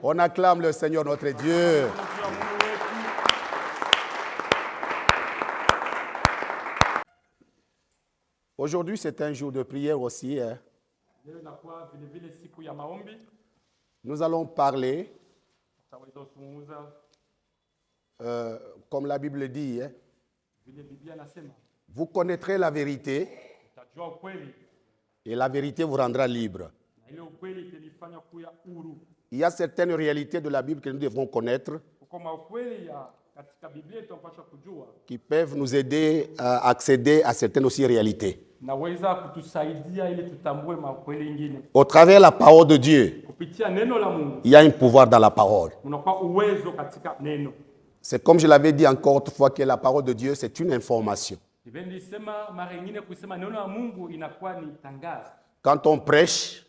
On acclame le Seigneur notre Dieu. Aujourd'hui, c'est un jour de prière aussi. Nous allons parler, comme la Bible dit, vous connaîtrez la vérité et la vérité vous rendra libre. Il y a certaines réalités de la Bible que nous devons connaître qui peuvent nous aider à accéder à certaines aussi réalités. Au travers de la parole de Dieu, il y a un pouvoir dans la parole. C'est comme je l'avais dit encore autrefois que la parole de Dieu, c'est une information. Quand on prêche,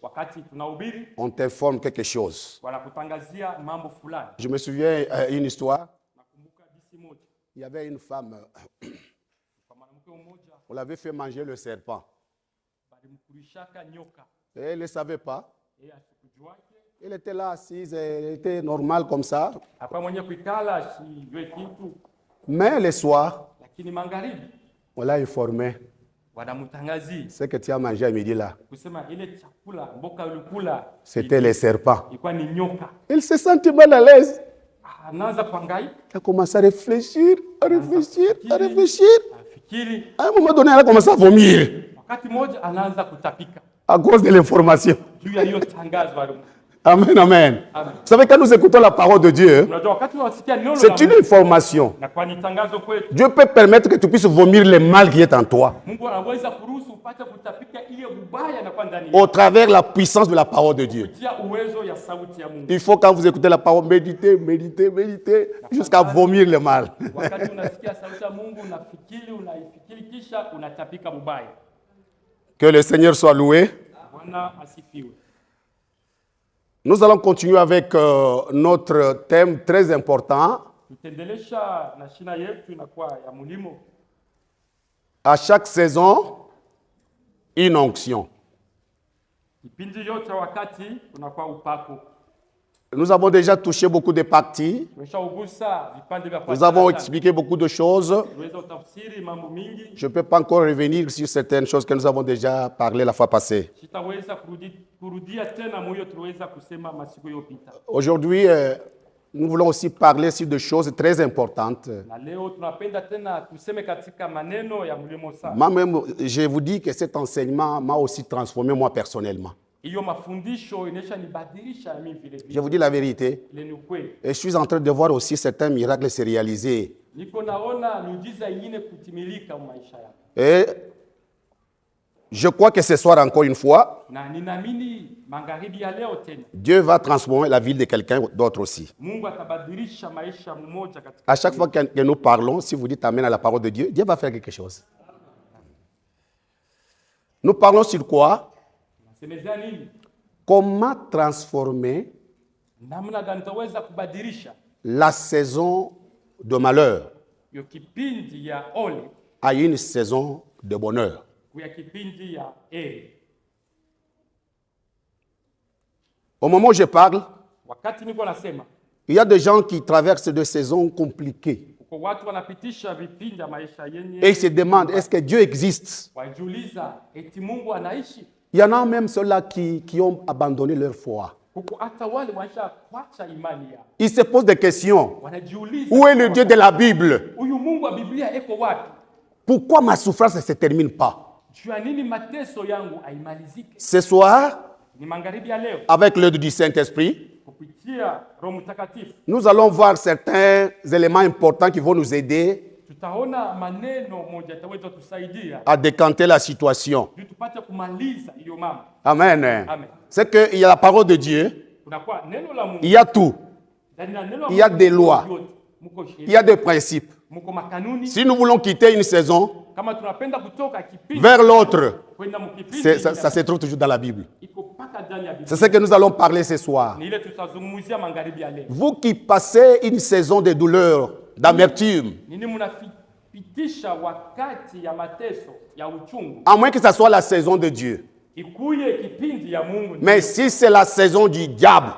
on t'informe quelque chose. Je me souviens d'une histoire. Il y avait une femme, on l'avait fait manger le serpent. Et elle ne savait pas. Elle était là assise, elle était normale comme ça. Mais le soir, on l'a informé. Ce que tu as mangé à midi là, c'était les serpents. Elle se sentit mal à l'aise. Elle a commencé à réfléchir, à réfléchir. À un moment donné, elle a commencé à vomir. À cause de l'information. Amen, amen. Vous savez, quand nous écoutons la parole de Dieu, c'est une information. Dieu peut permettre que tu puisses vomir le mal qui est en toi. Au travers de la puissance de la parole de Dieu. Il faut, quand vous écoutez la parole, méditer, jusqu'à vomir le mal. Que le Seigneur soit loué. Nous allons continuer avec notre thème très important. À chaque saison, une onction. Nous avons déjà touché beaucoup de parties. Nous avons expliqué beaucoup de choses. Je ne peux pas encore revenir sur certaines choses que nous avons déjà parlé la fois passée. Aujourd'hui, nous voulons aussi parler sur des choses très importantes. Moi-même, je vous dis que cet enseignement m'a aussi transformé moi personnellement. Je vous dis la vérité. Et je suis en train de voir aussi certains miracles se réaliser. Et je crois que ce soir, encore une fois, Dieu va transformer la vie de quelqu'un d'autre aussi. À chaque fois que nous parlons, si vous dites Amen à la parole de Dieu, Dieu va faire quelque chose. Nous parlons sur quoi? Comment transformer la saison de malheur à une saison de bonheur. Au moment où je parle, il y a des gens qui traversent des saisons compliquées. Et ils se demandent, est-ce que Dieu existe? Il y en a même ceux-là qui ont abandonné leur foi. Ils se posent des questions. Où est le Dieu de la Bible? Pourquoi ma souffrance ne se termine pas? Ce soir, avec l'aide du Saint-Esprit, nous allons voir certains éléments importants qui vont nous aider à décanter la situation. Amen. C'est qu'il y a la parole de Dieu, il y a tout. Il y a des lois, il y a des principes. Si nous voulons quitter une saison vers l'autre, ça se trouve toujours dans la Bible. C'est ce que nous allons parler ce soir. Vous qui passez une saison de douleur, d'amertume, à moins que ce soit la saison de Dieu, Mais si c'est la saison du diable,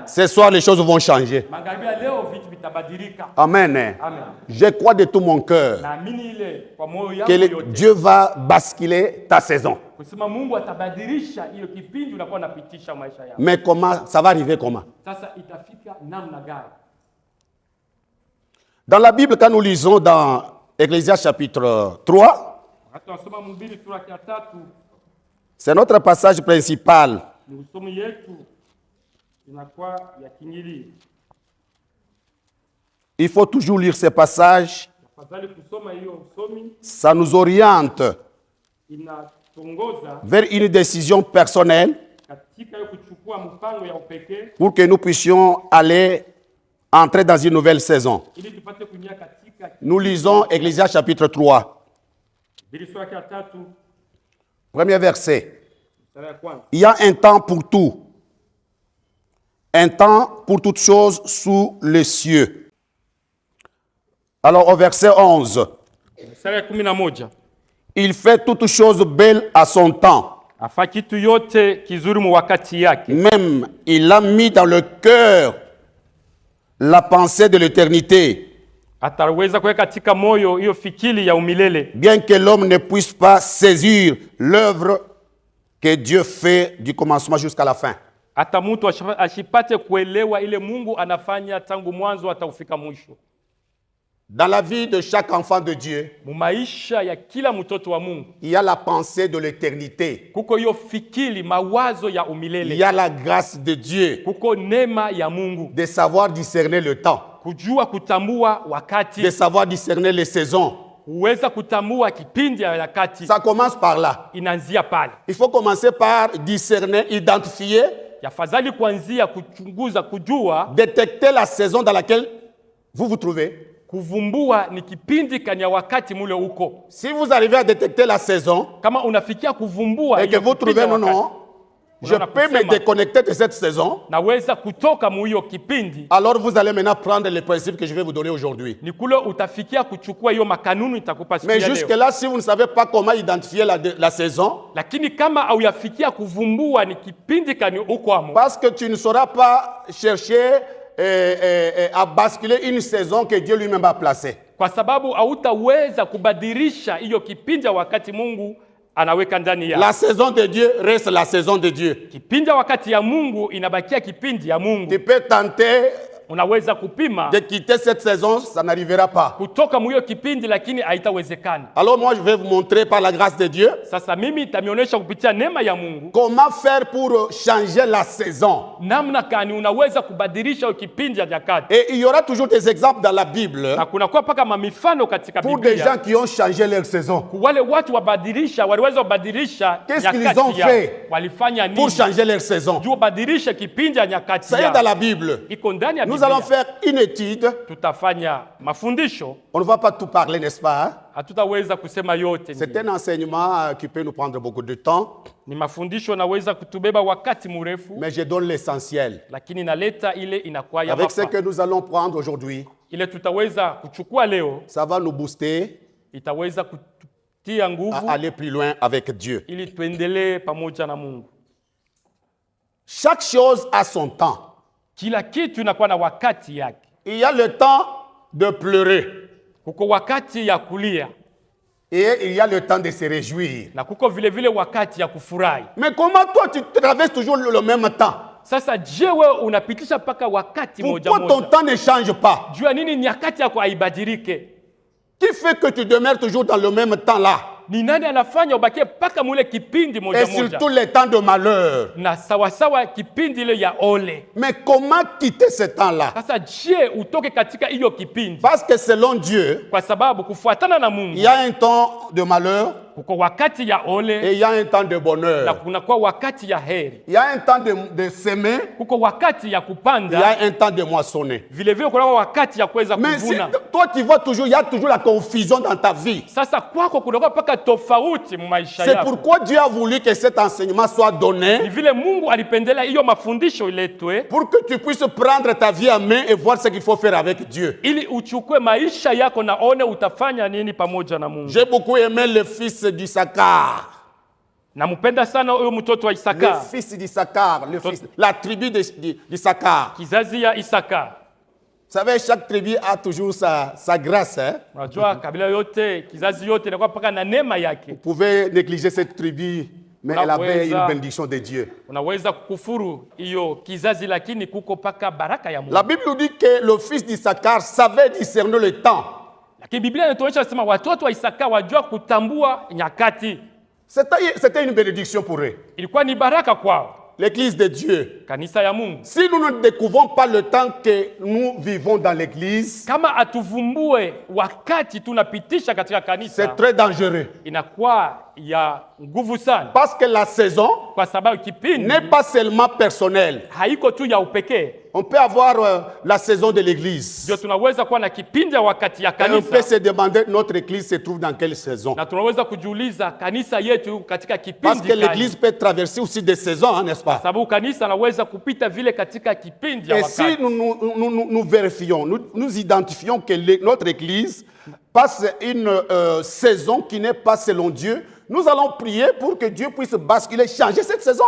ce soir les choses vont changer. Amen. Je crois de tout mon cœur que Dieu va basculer ta saison. Mais comment ça va arriver comment? Dans la Bible, quand nous lisons dans Ecclésiaste chapitre 3, c'est notre passage principal. Il faut toujours lire ces passages. Ça nous oriente vers une décision personnelle pour que nous puissions entrer dans une nouvelle saison. Nous lisons Ecclésiaste chapitre 3. Premier verset. Il y a un temps pour tout. Un temps pour toutes choses sous les cieux. Alors au verset 11. Il fait toutes choses belles à son temps. Même il a mis dans le cœur la pensée de l'éternité. Bien que l'homme ne puisse pas saisir l'œuvre que Dieu fait du commencement jusqu'à la fin. Dans la vie de chaque enfant de Dieu, il y a la pensée de l'éternité. Il y a la grâce de Dieu de savoir discerner le temps, de savoir discerner les saisons. Ça commence par là. Il faut commencer par discerner, identifier, détecter la saison dans laquelle vous vous trouvez. Si vous arrivez à détecter la saison et que vous trouvez non, je peux me déconnecter de cette saison, alors vous allez maintenant prendre les principes que je vais vous donner aujourd'hui. Mais jusque-là, si vous ne savez pas comment identifier la saison, parce que tu ne sauras pas chercher à basculer une saison que Dieu lui-même a placée. La saison de Dieu reste la saison de Dieu. Tu peux tenter de quitter cette saison, ça n'arrivera pas. Alors moi je vais vous montrer par la grâce de Dieu comment faire pour changer la saison. Et il y aura toujours des exemples dans la Bible pour des gens qui ont changé leur saison. Qu'est-ce qu'ils ont fait pour changer leur saison? Ça y est dans la Bible. Nous allons faire une étude. On ne va pas tout parler, n'est-ce pas? C'est un enseignement qui peut nous prendre beaucoup de temps. Mais je donne l'essentiel. Avec ce que nous allons prendre aujourd'hui, ça va nous booster à aller plus loin avec Dieu. Chaque chose a son temps. Il y a le temps de pleurer. Et il y a le temps de se réjouir. Mais comment toi tu traverses toujours le même temps? Pourquoi ton temps ne change pas? Qui fait que tu demeures toujours dans le même temps là? Et surtout les temps de malheur. Mais comment quitter ce temps-là? Parce que selon Dieu, il y a un temps de malheur et il y a un temps de bonheur. Il y a un temps de semer et il y a un temps de moissonner. Mais toi tu vois toujours, il y a toujours la confusion dans ta vie. C'est pourquoi Dieu a voulu que cet enseignement soit donné pour que tu puisses prendre ta vie en main et voir ce qu'il faut faire avec Dieu. J'ai beaucoup aimé le fils d'Issachar. Nampenda sana huyo mtoto wa Isaka. Le fils d'Issachar, la tribu d'Issachar. Kizazi ya Isaka. Vous savez, chaque tribu a toujours sa grâce. Hein? Unajua kabila yote, kizazi yote inakuwa paka na neema yake. Vous pouvez négliger cette tribu, mais elle avait une bénédiction de Dieu. Unaweza kukufuru hiyo kizazi lakini kuko paka baraka ya Mungu. La Bible nous dit que le fils d'Issachar savait discerner le temps. Lakini Biblia inatuonyesha sema watoto wa Isaka wajua kutambua nyakati. C'était une bénédiction pour eux. Ilikuwa ni baraka kwao. L'église de Dieu. Kanisa ya Mungu. Si nous ne découvrons pas le temps que nous vivons dans l'église, kama atuvumbue wakati tunapitisha katika kanisa, c'est très dangereux. Inakuwa ya nguvu sana. Parce que la saison kwa sababu kipindi n'est pas seulement personnelle. Haiko tu ya upekee. On peut avoir la saison de l'église. Ndio tunaweza kuwa na kipindi wakati ya kanisa. Et on peut se demander notre église se trouve dans quelle saison. Na tunaweza kujiuliza kanisa yetu katika kipindi Parce que l'église peut traverser aussi des saisons, n'est-ce pas? Sababu kanisa naweza kupita vile katika kipindi ya wakati. Et si nous vérifions, nous identifions que notre église passe une saison qui n'est pas selon Dieu, nous allons prier pour que Dieu puisse basculer, changer cette saison.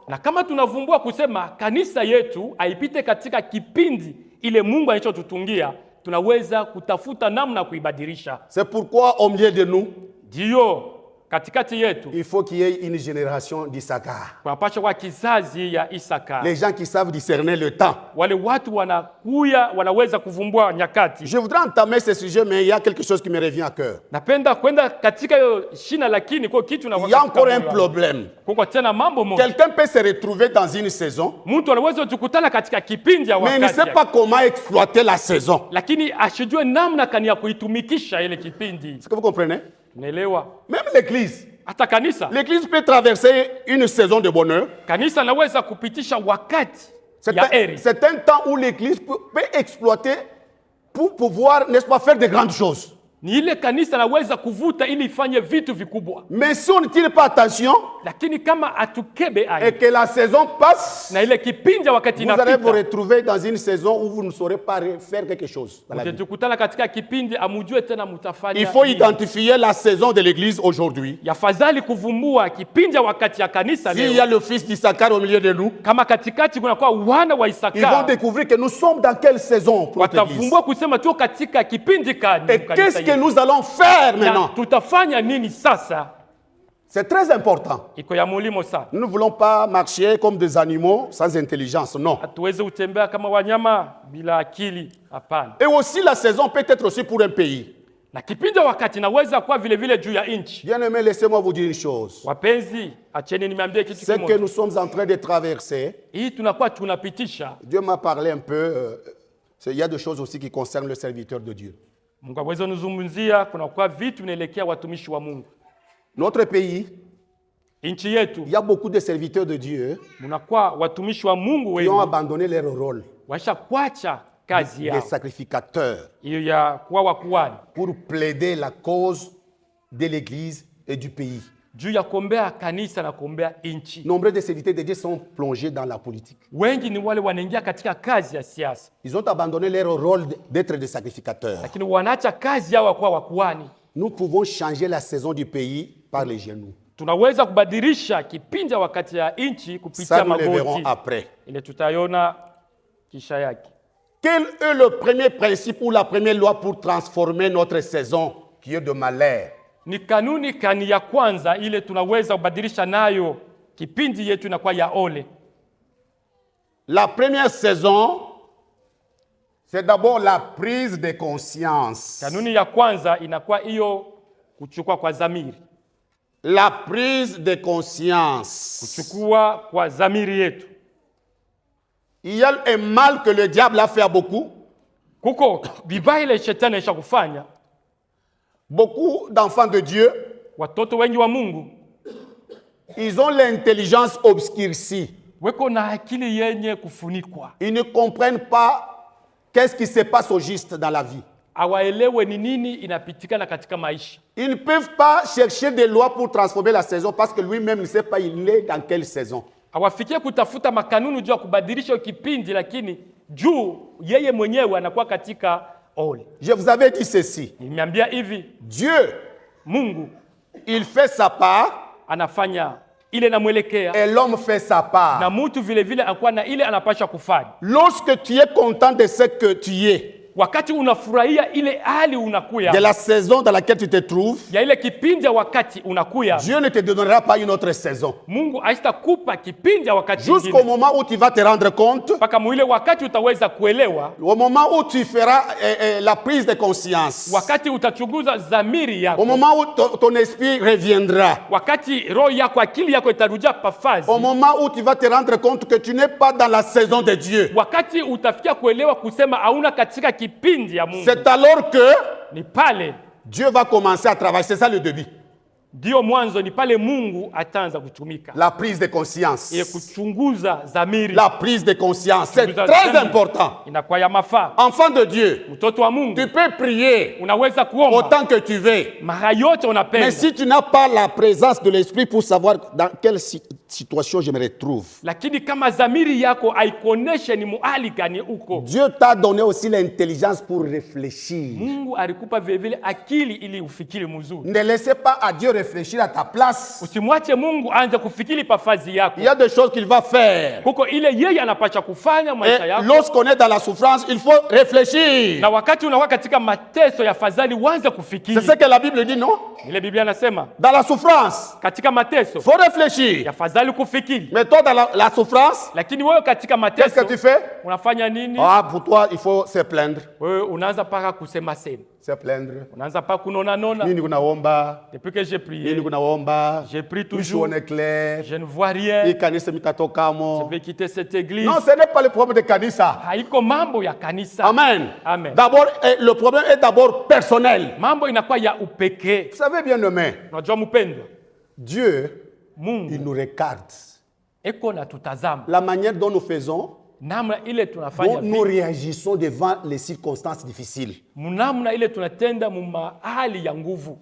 Na kama tunavumbua kusema kanisa yetu haipite katika kipindi ile Mungu alichotutungia, tunaweza kutafuta namna kuibadilisha. C'est pourquoi au milieu de nous, ndio katikati yetu, il faut qu'il y ait une génération d'Issachar. Kunapaswa kwa kizazi ya Isaka. Les gens qui savent discerner le temps. Wale watu wanakuya wanaweza kuvumbua nyakati. Je voudrais entamer ce sujet, mais il y a quelque chose qui me revient à cœur. Napenda kwenda katika hiyo shina lakini kwa kitu na il y a encore un problème. Kwa tena mambo moja. Quelqu'un peut se retrouver dans une saison. Mtu anaweza kukutana katika kipindi ya wakati. Mais il ne sait pas comment exploiter la saison. Lakini ashijue namna kani ya kuitumikisha ile kipindi. Est-ce que vous comprenez? Naelewa. Même l'église. Hata kanisa. L'église peut traverser une saison de bonheur. Kanisa naweza kupitisha wakati ya heri. C'est un temps où l'église peut exploiter pour pouvoir, n'est-ce pas, faire de grandes choses. Ni ile kanisa naweza kuvuta ili ifanye vitu vikubwa. Mais si on ne tire pas attention, lakini kama atukebe et que la saison passe, na ile kipindi wakati inapita, vous allez vous retrouver dans une saison où vous ne saurez pas faire quelque chose. Mtakutana katika kipindi amujue tena mtafanya. Il faut identifier la saison de l'église aujourd'hui. Yafadhali kuvumbua kipindi wakati ya kanisa leo. S'il y a le fils d'Issachar au milieu de nous, kama katikati kuna kwa wana wa Isaka, ils vont découvrir que nous sommes dans quelle saison pour l'église. Watavumbua kusema tu katika kipindi gani. Et qu'est-ce que nous allons faire maintenant? Tutafanya nini sasa? C'est très important. Iko ya mulimo sana. Nous ne voulons pas marcher comme des animaux sans intelligence, non. Hatuweze kutembea kama wanyama bila akili, hapana. Et aussi la saison peut être aussi pour un pays. Na kipindi wakati naweza kuwa vile vile juu ya nchi. Bien-aimés, laissez-moi vous dire une chose. Wapenzi, acheni niambie kitu kimoja. Ce que nous sommes en train de traverser, hii tunakuwa tunapitisha. Dieu m'a parlé un peu, il y a des choses aussi qui concernent le serviteur de Dieu. Mungu aweze nuzungumzia kuna kwa vitu vinaelekea watumishi wa Mungu. Notre pays, nchi yetu, il y a beaucoup de serviteurs de Dieu munakuwa watumishi wa Mungu qui ont abandonné leur rôle. Washa kuacha kazi yao. Des sacrificateurs. Hiyo ya kuwa wakuhani. Pour plaider la cause de l'église et du pays. Juu ya kuombea kanisa na kuombea nchi. Nombreux de serviteurs de Dieu sont plongés dans la politique. Wengi ni wale wanaingia katika kazi ya siasa. Ils ont abandonné leur rôle d'être des sacrificateurs. Lakini wanaacha kazi yao kuwa wakuhani. Nous pouvons changer la saison du pays par les genoux. Tunaweza kubadilisha kipindi wakati ya nchi kupitia magoti. Ça nous le verrons après. Ile tutaiona kisha yake. Quel est le premier principe ou la première loi pour transformer notre saison qui est de malheur? Ni kanuni kani ya kwanza ile tunaweza kubadilisha nayo kipindi yetu inakuwa ya ole. La première saison, c'est d'abord la prise de conscience. Kanuni ya kwanza inakuwa hiyo kuchukua kwa dhamiri. La prise de conscience. Kuchukua kwa dhamiri yetu. Il y a un mal que le diable a fait à beaucoup. Kuko vibaya ile shetani alishakufanya. Beaucoup d'enfants de Dieu, watoto wengi wa Mungu, ils ont l'intelligence obscurcie. Weko na akili yenye kufunikwa. Ils ne comprennent pas qu'est-ce qui se passe au juste dans la vie. Hawaelewe ni nini inapitikana katika maisha. Ils ne peuvent pas chercher des lois pour transformer la saison parce que lui-même ne sait pas il est dans quelle saison. Hawafikie kutafuta makanuni juu ya kubadilisha kipindi lakini juu yeye mwenyewe anakuwa katika ole. Je vous avais dit ceci. Nimeambia hivi, Dieu, Mungu, il fait sa part, anafanya ile namwelekea, et l'homme fait sa na part. mtu vile vile akuwa na ile anapasha kufanya. Lorsque tu es content de ce que tu es, Wakati unafurahia ile hali unakuya, de la saison dans laquelle tu te trouves, ya ile kipindi ya wakati unakuya, Dieu ne te donnera pas une autre saison. Mungu haitakupa kipindi ya wakati Jusqu'au mwingine, moment où tu vas te rendre compte, mpaka mwile wakati utaweza kuelewa, au moment où tu feras la prise de conscience, wakati utachunguza dhamiri au yako, moment où ton esprit reviendra, wakati roho yako, akili yako itarudia pafazi, au moment où tu vas te rendre compte que tu n'es pas dans la saison de Dieu. wakati utafikia kuelewa kusema hauna katika kipindi ya Mungu, C'est alors que ni pale Dieu va commencer à travailler. C'est ça le début. ndio mwanzo, ni pale Mungu ataanza kutumika, La prise de conscience. ile kuchunguza dhamiri. La prise de conscience, c'est Kuchunguza très dhamiri important. inakuwa ya mafaa. Enfant de Dieu, Mtoto wa Mungu tu peux prier unaweza kuomba autant que tu veux. mara yote unapenda, Mais si tu n'as pas la présence de l'esprit pour savoir dans quelle situation je me retrouve, lakini kama dhamiri yako haikuoneshe ni muhali gani uko, Dieu t'a donné aussi l'intelligence pour réfléchir. Mungu alikupa vile vile akili ili ufikiri mzuri. Ne laissez pas à Dieu réfléchir à ta place. Usimwache Mungu aanze kufikiri pafazi yako. Il y a des choses qu'il va faire. Kuko ile yeye anapasha kufanya Et maisha yako, lorsqu'on est dans la souffrance, il faut réfléchir. na wakati unakuwa katika mateso ya fadhali uanze C'est kufikiri. ce que la Bible dit, non? Ile Biblia anasema Dans la souffrance, katika mateso il faut réfléchir. ya fadhali kufikiri, Mais toi, dans la souffrance, lakini wewe katika qu'est-ce que mateso tu fais? unafanya nini? Ah, pour toi, il faut se plaindre. Wewe unaanza paka kusema sema, Se plaindre. unaanza paka kunona nona. Nini kunaomba? Depuis que j'ai prié, Nini kunaomba? j'ai prié Toujours toujours, on est clair. je ne vois rien, Hii kanisa je mitatokamo. vais quitter cette église. Non, ce n'est pas le problème de kanisa. Haiko mambo ya kanisa. Amen. Amen. D'abord, le problème est d'abord personnel. Mambo inakuwa ya upekee. Vous savez bien, aimé, Unajua mpendwa, Dieu, il Mungu nous regarde. eko na tutazama La manière dont nous faisons, namna ile tunafanya dont nous vitu, réagissons devant les circonstances difficiles. namna ile tunatenda mu mahali ya nguvu.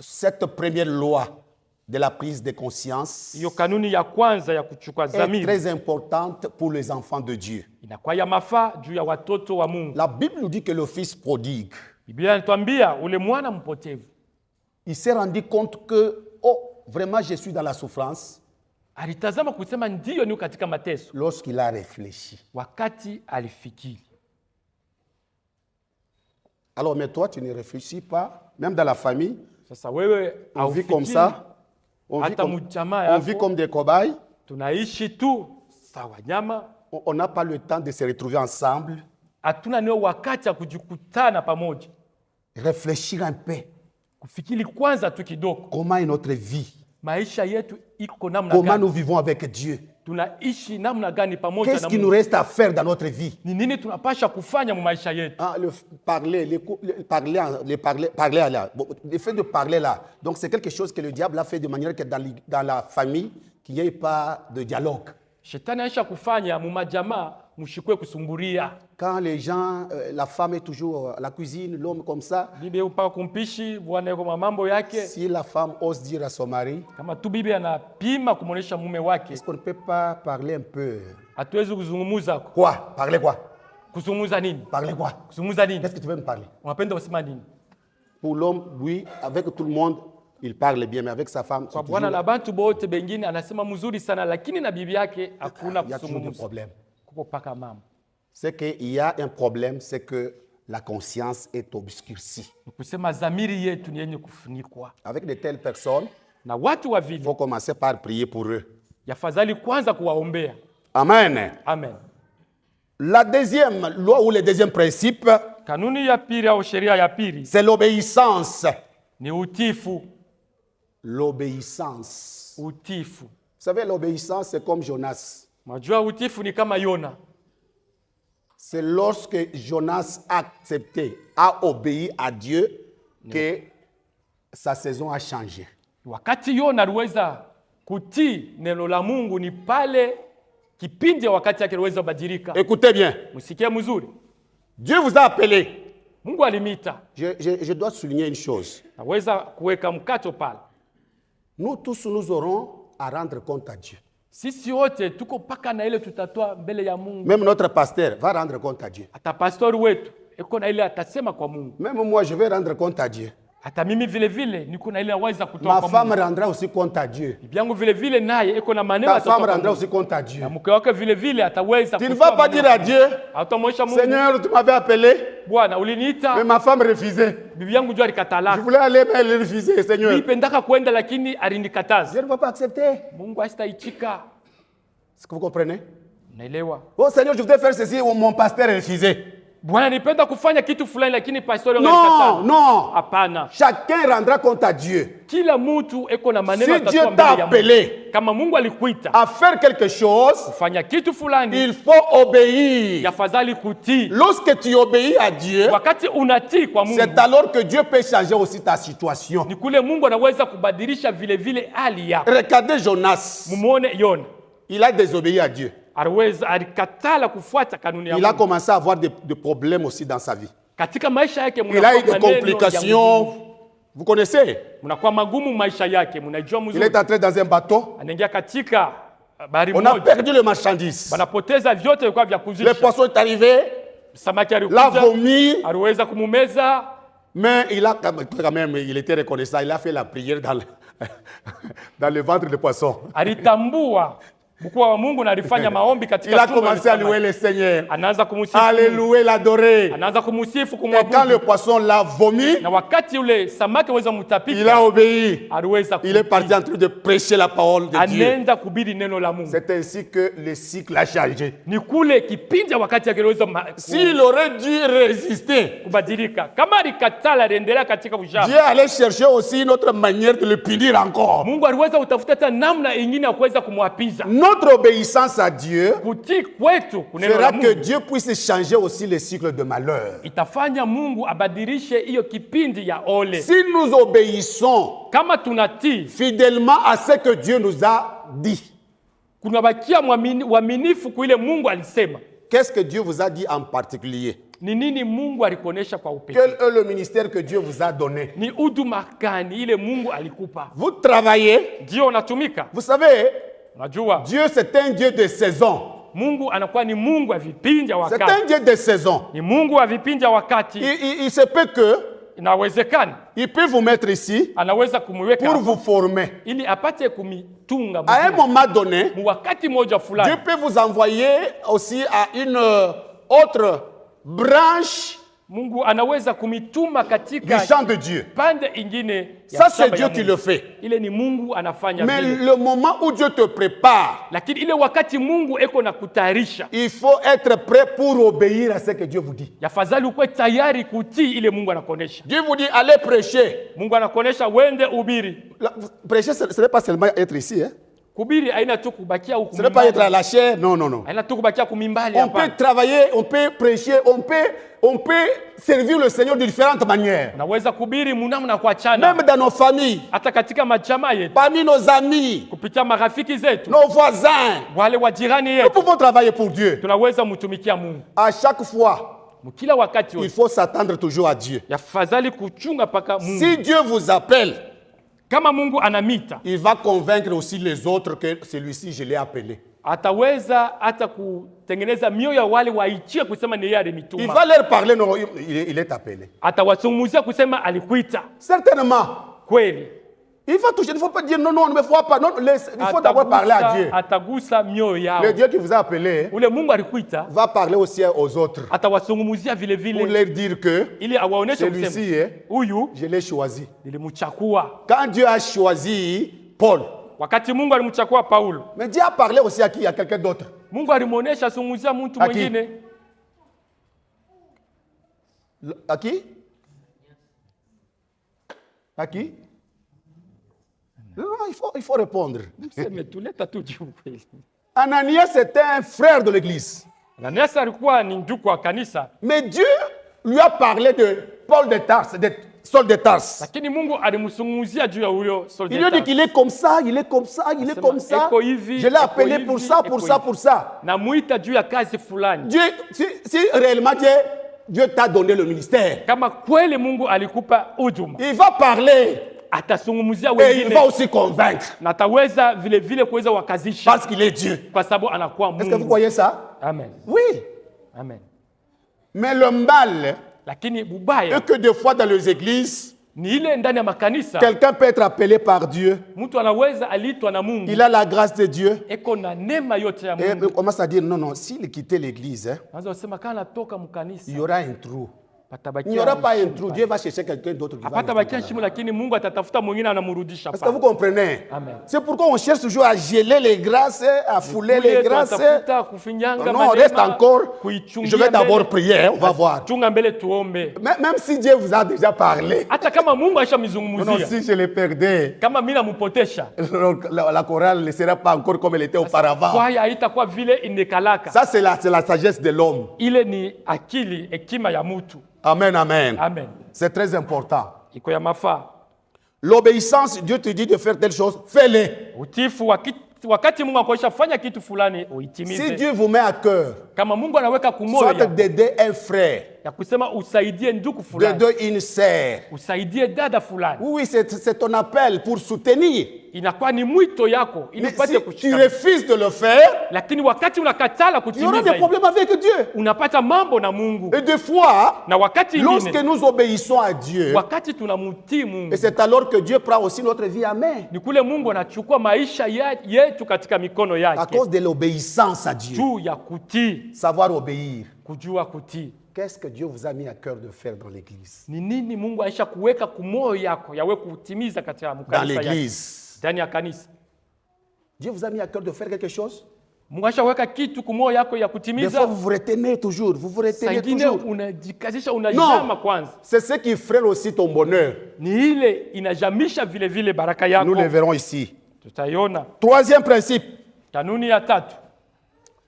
Cette première loi de la prise de conscience Hiyo kanuni ya kwanza ya kuchukua est dhamiri très importante pour les enfants de Dieu. inakuwa ya mafaa juu ya watoto wa Mungu. La Bible nous dit que le fils prodigue, Biblia inatuambia ule mwana mpotevu il s'est rendu compte que, oh, vraiment, je suis dans la souffrance alitazama kusema ndiyo ni katika mateso, lorsqu'il a réfléchi. wakati alifikiri. Alors, mais toi, tu ne réfléchis pas, même dans la famille, Sasa wewe on vit comme haufikiri, ça, on vit hata comme, mjamaa on vit yako comme des cobayes, tunaishi tu sawa nyama, on n'a pas le temps de se retrouver ensemble, hatuna nio wakati ya kujikutana pamoja, réfléchir un peu, kufikiri kwanza tu kidogo, comment est notre vie, maisha yetu iko namna comment gani, nous vivons avec Dieu, tunaishi namna gani pamoja qu'est-ce na qu'il nous Mungu, reste à faire dans notre vie. ni nini tunapasha kufanya mu maisha yetu. Ah, parler là. Bon, le fait de parler là, donc c'est quelque chose que le diable a fait de manière que dans la famille, qu'il n'y ait pas de dialogue. Shetani aisha kufanya mu majamaa mshikwe kusumburia, Quand les gens, la femme est toujours à la cuisine, l'homme comme ça, bibi upaka kumpishi bwana yuko mambo yake, si la femme ose dire à son mari, kama tu bibi anapima kumuonesha mume wake, est-ce qu'on ne peut pas parler un peu? hatuwezi kuzungumuza. Quoi? Parler quoi? Kuzungumuza nini? Parler quoi? Kuzungumuza nini? Qu'est-ce que tu veux me parler? Unapenda kusema nini? Pour l'homme, oui, avec tout le monde, il parle bien, mais avec sa femme, Kwa c'est bwana toujours, na bantu bote bengine anasema mzuri sana, lakini na bibi yake hakuna il y a toujours des kuzungumza. problèmes. Kuko paka mambo. C'est qu'il y a un problème, c'est que la conscience est obscurcie. Kusema dhamiri yetu ni yenye kufunikwa. Avec de telles personnes, Na watu wa il vile faut commencer par prier pour eux. yafadhali kwanza kuwaombea. Amen. Amen. La deuxième loi ou le deuxième principe, Kanuni ya pili au sheria ya pili c'est l'obéissance. ni utifu. L'obéissance. Utifu. Vous savez, l'obéissance, c'est comme Jonas. Majua utifu ni kama Yona. C'est lorsque Jonas a accepté, a obéi à Dieu, que sa saison a changé. Wakati Yona aliweza kutii neno la Mungu ni pale kipindi ya wakati yake aliweza badilika. Écoutez bien, Msikie mzuri. Dieu vous a appelé. Mungu alimita. Je dois souligner une chose. Naweza kuweka mkato pale. Nous tous, nous aurons à rendre compte à Dieu. Sisi wote tuko paka na ile tutatoa mbele ya Mungu. Même notre pasteur va rendre compte à Dieu. Hata pastori wetu eko na ile atasema kwa Mungu. Même moi, je vais rendre compte à Dieu. Hata mimi vile vile niko na ile naweza kutoa Ma kwa femme Mungu. rendra aussi compte à Dieu. Bibi yangu vile vile naye eko na maneno Ta femme atatoa kwa rendra Mungu. aussi compte à Dieu. Na mke wake vile vile ataweza Tu ne kutoa vas pas maneno dire à kwa Dieu, Mungu. Hatamwonyesha Mungu, Seigneur, tu m'avais appelé, Bwana mais uliniita, ma femme refusait. bibi yangu ndio Je alikatalaka. voulais aller, mais elle refusait, Seigneur. Nilipendaka kwenda lakini alinikataza. Dieu ne va pas accepter. Mungu hastaichika. Est-ce que vous comprenez? Naelewa. Oh Seigneur, je voudrais faire ceci, mon pasteur refusait. Bwana nipenda kufanya kitu fulani lakini pastori Non, alikataa. non. Hapana. Chacun rendra compte à Dieu. Kila mtu eko na maneno Si Dieu atatoa t'a mbele ya Mungu. appelé Kama Mungu alikuita à faire quelque chose, kufanya kitu fulani, il faut obéir. yafadhali kutii. Lorsque tu obéis à Dieu, Wakati unatii kwa Mungu, c'est alors que Dieu peut changer aussi ta situation. ni kule Mungu anaweza kubadilisha vile vile hali yako. Regardez Jonas. Mumuone Yona, Il a désobéi à Dieu. alikatala kufuata kanuni ya Il a Mungu. commencé à avoir des problèmes aussi dans sa vie. Katika maisha yake Il a eu des mnakuwa maneno ya complications. nguvu. Vous connaissez? Mnakuwa magumu maisha yake, mnajua Il mzuri. est entré dans un bateau. Anaingia katika bahari On a moja, perdu le marchandise. banapoteza vyote vilikuwa vya Le kuzisha. poisson est arrivé, Samaki l'a alikuja, vomi, aliweza kumumeza, mais il a quand même, il était reconnaissant. Il a fait la prière dans dans le ventre du poisson. alitambua mkuu wa Mungu na alifanya maombi katika Il a tumbo la commencé à samaki. louer le Seigneur, Anaanza à kumsifu, le louer, l'adorer. anaanza kumsifu, Et quand le kumwabudu. poisson l'a vomi, Na wakati yule samaki waweza il a mtapika, obéi. aliweza Il est parti en train de prêcher la parole de Dieu. anaenda kubiri neno la Mungu. C'est ainsi que le cycle a changé. Ni kule kipindi ya wakati yake aliweza S'il aurait dû résister, kubadilika. Kama alikatala aliendelea katika Dieu ujana, allait chercher aussi une autre manière de le punir encore. Mungu aliweza kutafuta hata namna ingine ya kuweza kumwapiza. Notre obéissance à Dieu Kutii kwetu kuneno la fera que Mungu Dieu puisse changer aussi le cycle de malheur. itafanya Mungu abadilishe hiyo kipindi ya ole. Si nous obéissons Kama tunatii, fidèlement à ce que Dieu nous a dit, kunabakia uaminifu kwa ile Mungu alisema. qu'est-ce que Dieu vous a dit en particulier? Ni nini Mungu alikuonesha kwa upekee? Quel est le ministère que Dieu vous a donné? Ni huduma gani ile Mungu alikupa? Vous travaillez, Ndio unatumika. vous savez, Unajua Dieu c'est un Dieu de saison. Mungu anakuwa ni Mungu wa vipindi ya C'est wakati. un Dieu de saison. Ni Mungu wa vipindi ya wakati. Il se peut que Inawezekana il peut vous mettre ici anaweza kumweka pour hapa, vous former. ili apate kumitunga À un mzuri. moment donné, Mu wakati moja Dieu fulani peut vous envoyer aussi à une autre branche Mungu anaweza kumituma du katika champ de Dieu. pande ingine ya Ça, c'est shamba Dieu ya qui Mungu. le fait. Ile ni Mungu anafanya Mais vile. le moment où Dieu te prépare, Lakini ile wakati Mungu eko na kutayarisha, il faut être prêt pour obéir à ce que Dieu vous dit. yafadhali ukuwe tayari kutii ile Mungu anakuonesha. Dieu vous dit, allez prêcher. Mungu anakuonesha wende ubiri. Prêcher, ce n'est pas seulement être ici. Hein. Kubiri haina tu kubakia huku Ce n'est pas être mimbali. à la chair. Non, non, non. Haina tu kubakia kumimbali On hapa. peut travailler, on peut prêcher, on peut servir le Seigneur de différentes manières. Unaweza kubiri munamna kuachana. Même dans nos familles, Hata katika majamaa yetu, parmi nos amis, kupitia marafiki zetu, nos voisins. wale wa jirani Nous yetu, pouvons travailler pour Dieu. tunaweza mtumikia Mungu. À chaque fois, Mkila wakati il wote faut s'attendre toujours à Dieu. yafadhali kuchunga paka Mungu. Si Dieu vous appelle, Kama Mungu anamita, il va convaincre aussi les autres que celui-ci, je l'ai appelé. ataweza hata kutengeneza mioyo ya wale waichie kusema ni yeye Il alimituma. va leur parler, non, il est appelé. Atawazungumzia kusema alikuita. Certainement. Kweli. Il faut toucher, il ne faut pas dire non, non, ne me faut pas. Non, il faut d'abord parler à Dieu. Atagusa mioyo yao. Le Dieu qui vous a appelé Ule Mungu alikuita, va parler aussi aux autres atawazungumzia vile pour vile leur dire que ili awaoneshe kusema celui-ci, hein, huyu je l'ai choisi. nilimchakua. Quand Dieu a choisi Paul, Wakati Mungu alimchakua Paulo, mais Dieu a parlé aussi à qui? À quelqu'un d'autre. Mungu alimuonesha azungumzia mtu Aki. mwingine. À qui? À qui? Non, il faut répondre. Mseme tuleta tu jibu kweli. Ananias était un frère de l'église. Ananias alikuwa ni ndugu wa kanisa, Mais Dieu lui a parlé de Paul de Tarse, de Saul de Tarse. lakini Mungu alimzungumzia juu ya huyo Il lui a dit qu'il est comme ça, il est comme ça, il est comme ça. Eko hivi, Je l'ai eko appelé hivi, pour ça, pour eko ça, hivi. pour ça. Namuita juu ya kazi fulani. Dieu, si réellement Dieu t'a donné le ministère, Kama kweli Mungu alikupa huduma, il va parler atazungumzia et il wengine va aussi convaincre na ataweza vile vile kuweza wakazisha, parce qu'il est Dieu. kwa sababu anakuwa Est-ce que vous Mungu. croyez ça? Amen. Oui. Amen. Mais le mal Lakini Et bubaya que des fois dans les églises, ni ile ndani ya makanisa quelqu'un peut être appelé par Dieu. mtu anaweza aliitwa na Mungu. Il a la grâce de Dieu. Eko na neema yote ya Et Mungu. on commence à dire, non, non, s'il quittait l'église, Anza kusema kana natoka il mkanisa. y aura un trou. Patabakia. Il n'y aura pas un trou. Dieu va chercher quelqu'un d'autre qui va. Apatabakia shimo lakini Mungu atatafuta mwingine anamrudisha Est-ce que vous comprenez? Amen. C'est pourquoi on cherche toujours à geler les grâces, à fouler les grâces. Non, on reste encore. Je vais d'abord prier, on va voir. Même si Dieu vous a déjà parlé. Non, si je le perdais, la chorale ne sera pas encore comme elle était auparavant. Ça, c'est la sagesse de l'homme. Amen, amen. Amen. C'est très important. L'obéissance, Dieu te dit de faire telle chose, fais-le. Si Dieu vous met à cœur, soit d'aider un frère, d'aider une sœur, oui, c'est ton appel pour soutenir. Mais si tu refuses de le faire, il y aura des problèmes avec Dieu. Et des fois, lorsque nous obéissons à Dieu, et c'est alors que Dieu prend aussi notre vie à main. À cause de l'obéissance à Dieu. Savoir obéir. Qu'est-ce que Dieu vous a mis à cœur de faire dans l'église? Dans l'église. Dieu vous a mis à cœur de faire quelque chose? Des fois, vous vous retenez toujours. Vous vous retenez toujours. Non, c'est ce qui freine aussi ton bonheur. Nous le verrons ici. Troisième principe.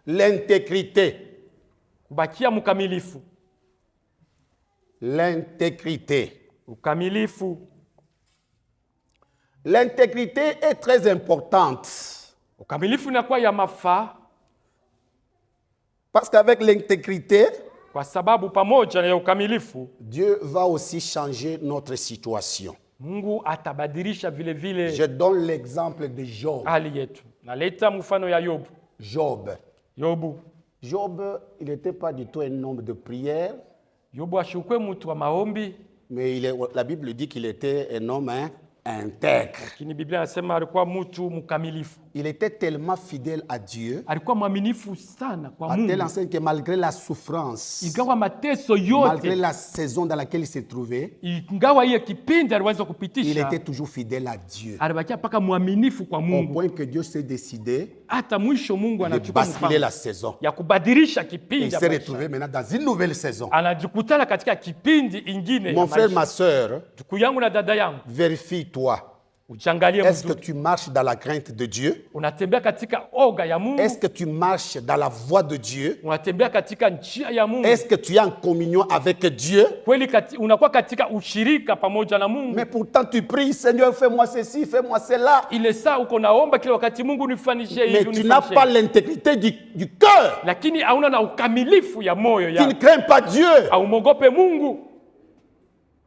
L'intégrité. L'intégrité. L'intégrité est très importante. Parce qu'avec l'intégrité, Dieu va aussi changer notre situation. Je donne l'exemple de Job. Job, il n'était pas du tout un homme de prière. Mais la Bible dit qu'il était un homme intègre. Il était tellement fidèle à Dieu, à tel enseigne que malgré la souffrance, malgré la saison dans laquelle il s'est trouvé, il était toujours fidèle à Dieu. Au point que Dieu s'est décidé de basculer la saison. Et il s'est retrouvé maintenant dans une nouvelle saison. Mon frère, ma soeur, vérifie-toi. Est-ce que tu marches dans la crainte de Dieu? Est-ce que tu marches dans la voie de Dieu? Est-ce que tu es en communion avec Dieu? Mais pourtant tu pries, Seigneur, fais-moi ceci, fais-moi cela. Mais tu n'as pas l'intégrité du cœur. Tu ne crains pas Dieu.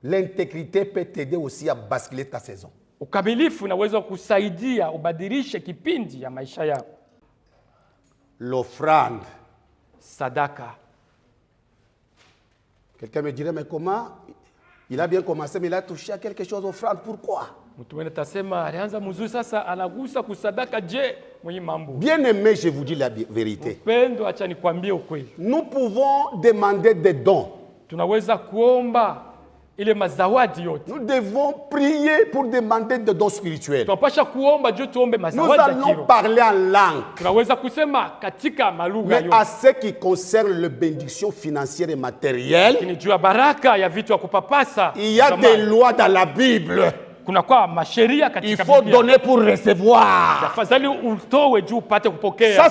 L'intégrité peut t'aider aussi à basculer ta saison. L'offrande. Sadaka. Quelqu'un me dirait, mais comment? Il a bien commencé, mais il a touché à quelque chose d'offrande. Pourquoi? Bien aimé, je vous dis la vérité. Nous pouvons demander des dons. Nous devons prier pour demander des dons spirituels. Nous allons parler en langue. Mais à ce qui concerne les bénédictions financières et matérielles, il y a des lois dans la Bible. Il faut donner pour recevoir. Ça,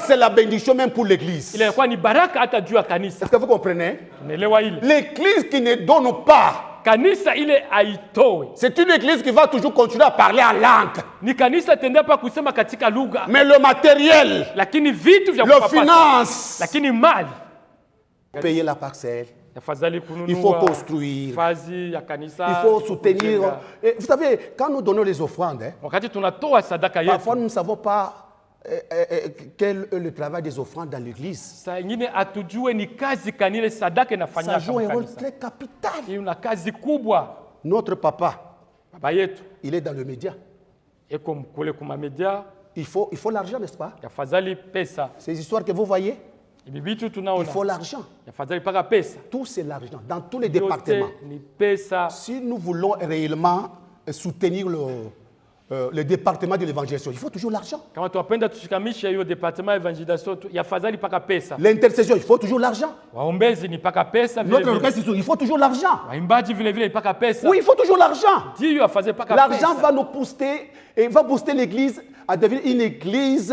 c'est la bénédiction même pour l'église. Est-ce que vous comprenez? L'église qui ne donne pas, c'est une église qui va toujours continuer à parler en langue. Mais le matériel, le finance, payer la parcelle, il faut construire, il faut soutenir. Et vous savez, quand nous donnons les offrandes, parfois nous ne savons pas quel est le travail des offrandes dans l'église. Saa ingine atujue ni kazi gani ile sadaka inafanyika Ça joue un rôle kanisa. très capital. Hiyo na kazi kubwa. Notre papa, Baba yetu il est dans le média. eko kule kuma media, Il faut l'argent, n'est-ce pas? yafadhali pesa. Ces histoires que vous voyez, Hivi vitu il tunaona faut l'argent. yafadhali paka pesa. Tout c'est l'argent, dans tous les Yote départements. ni pesa. Si nous voulons réellement soutenir le département de l'évangélisation, il faut toujours l'argent. Kama tuwapenda tushikamishe hiyo departement evangelisation yafadhali paka pesa. L'intercession, il faut toujours l'argent. Waombezi ni paka pesa vile Notre vile. organisation, il faut toujours l'argent. Waimbaji vile vile ni paka pesa. Oui, il faut toujours l'argent. Ndiyo yafadhali paka L'argent pesa. va nous booster et va booster l'église à devenir une église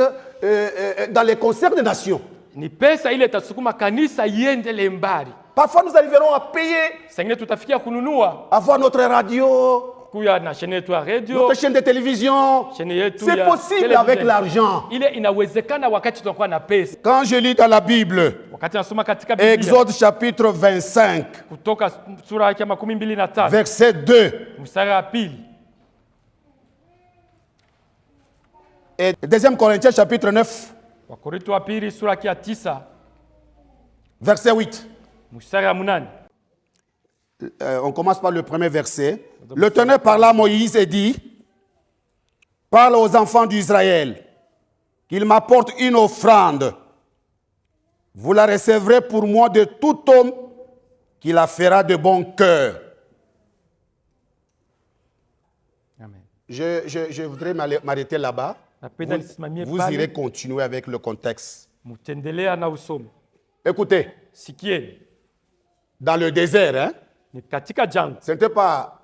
dans les concerts des nations. Ni pesa ile itasukuma kanisa iendele mbali. Parfois, nous arriverons à payer, Sengine tutafikia kununua avoir notre radio, kuya na chaîne yetu ya radio, notre chaîne de télévision. chaîne yetu C'est ya possible television. avec l'argent. Ile inawezekana wakati tunakuwa na pesa. Quand je lis dans la Bible, Wakati nasoma katika Biblia Exode chapitre 25, kutoka sura yake ya 25 verset 2, mstari wa pili, et 2 Corinthiens chapitre 9, Wakorintho wa pili sura yake ya 9 verset 8. mstari wa 8. On commence par le premier verset. L'Éternel parla à Moïse et dit, parle aux enfants d'Israël qu'ils m'apportent une offrande. Vous la recevrez pour moi de tout homme qui la fera de bon cœur. Amen. Je voudrais m'arrêter là-bas. Napenda nisimamie Vous pale, irez continuer avec le contexte. mtendelea na usomi. Écoutez, Sikieni, dans le désert, hein, ni katika jangwa, ce n'était pas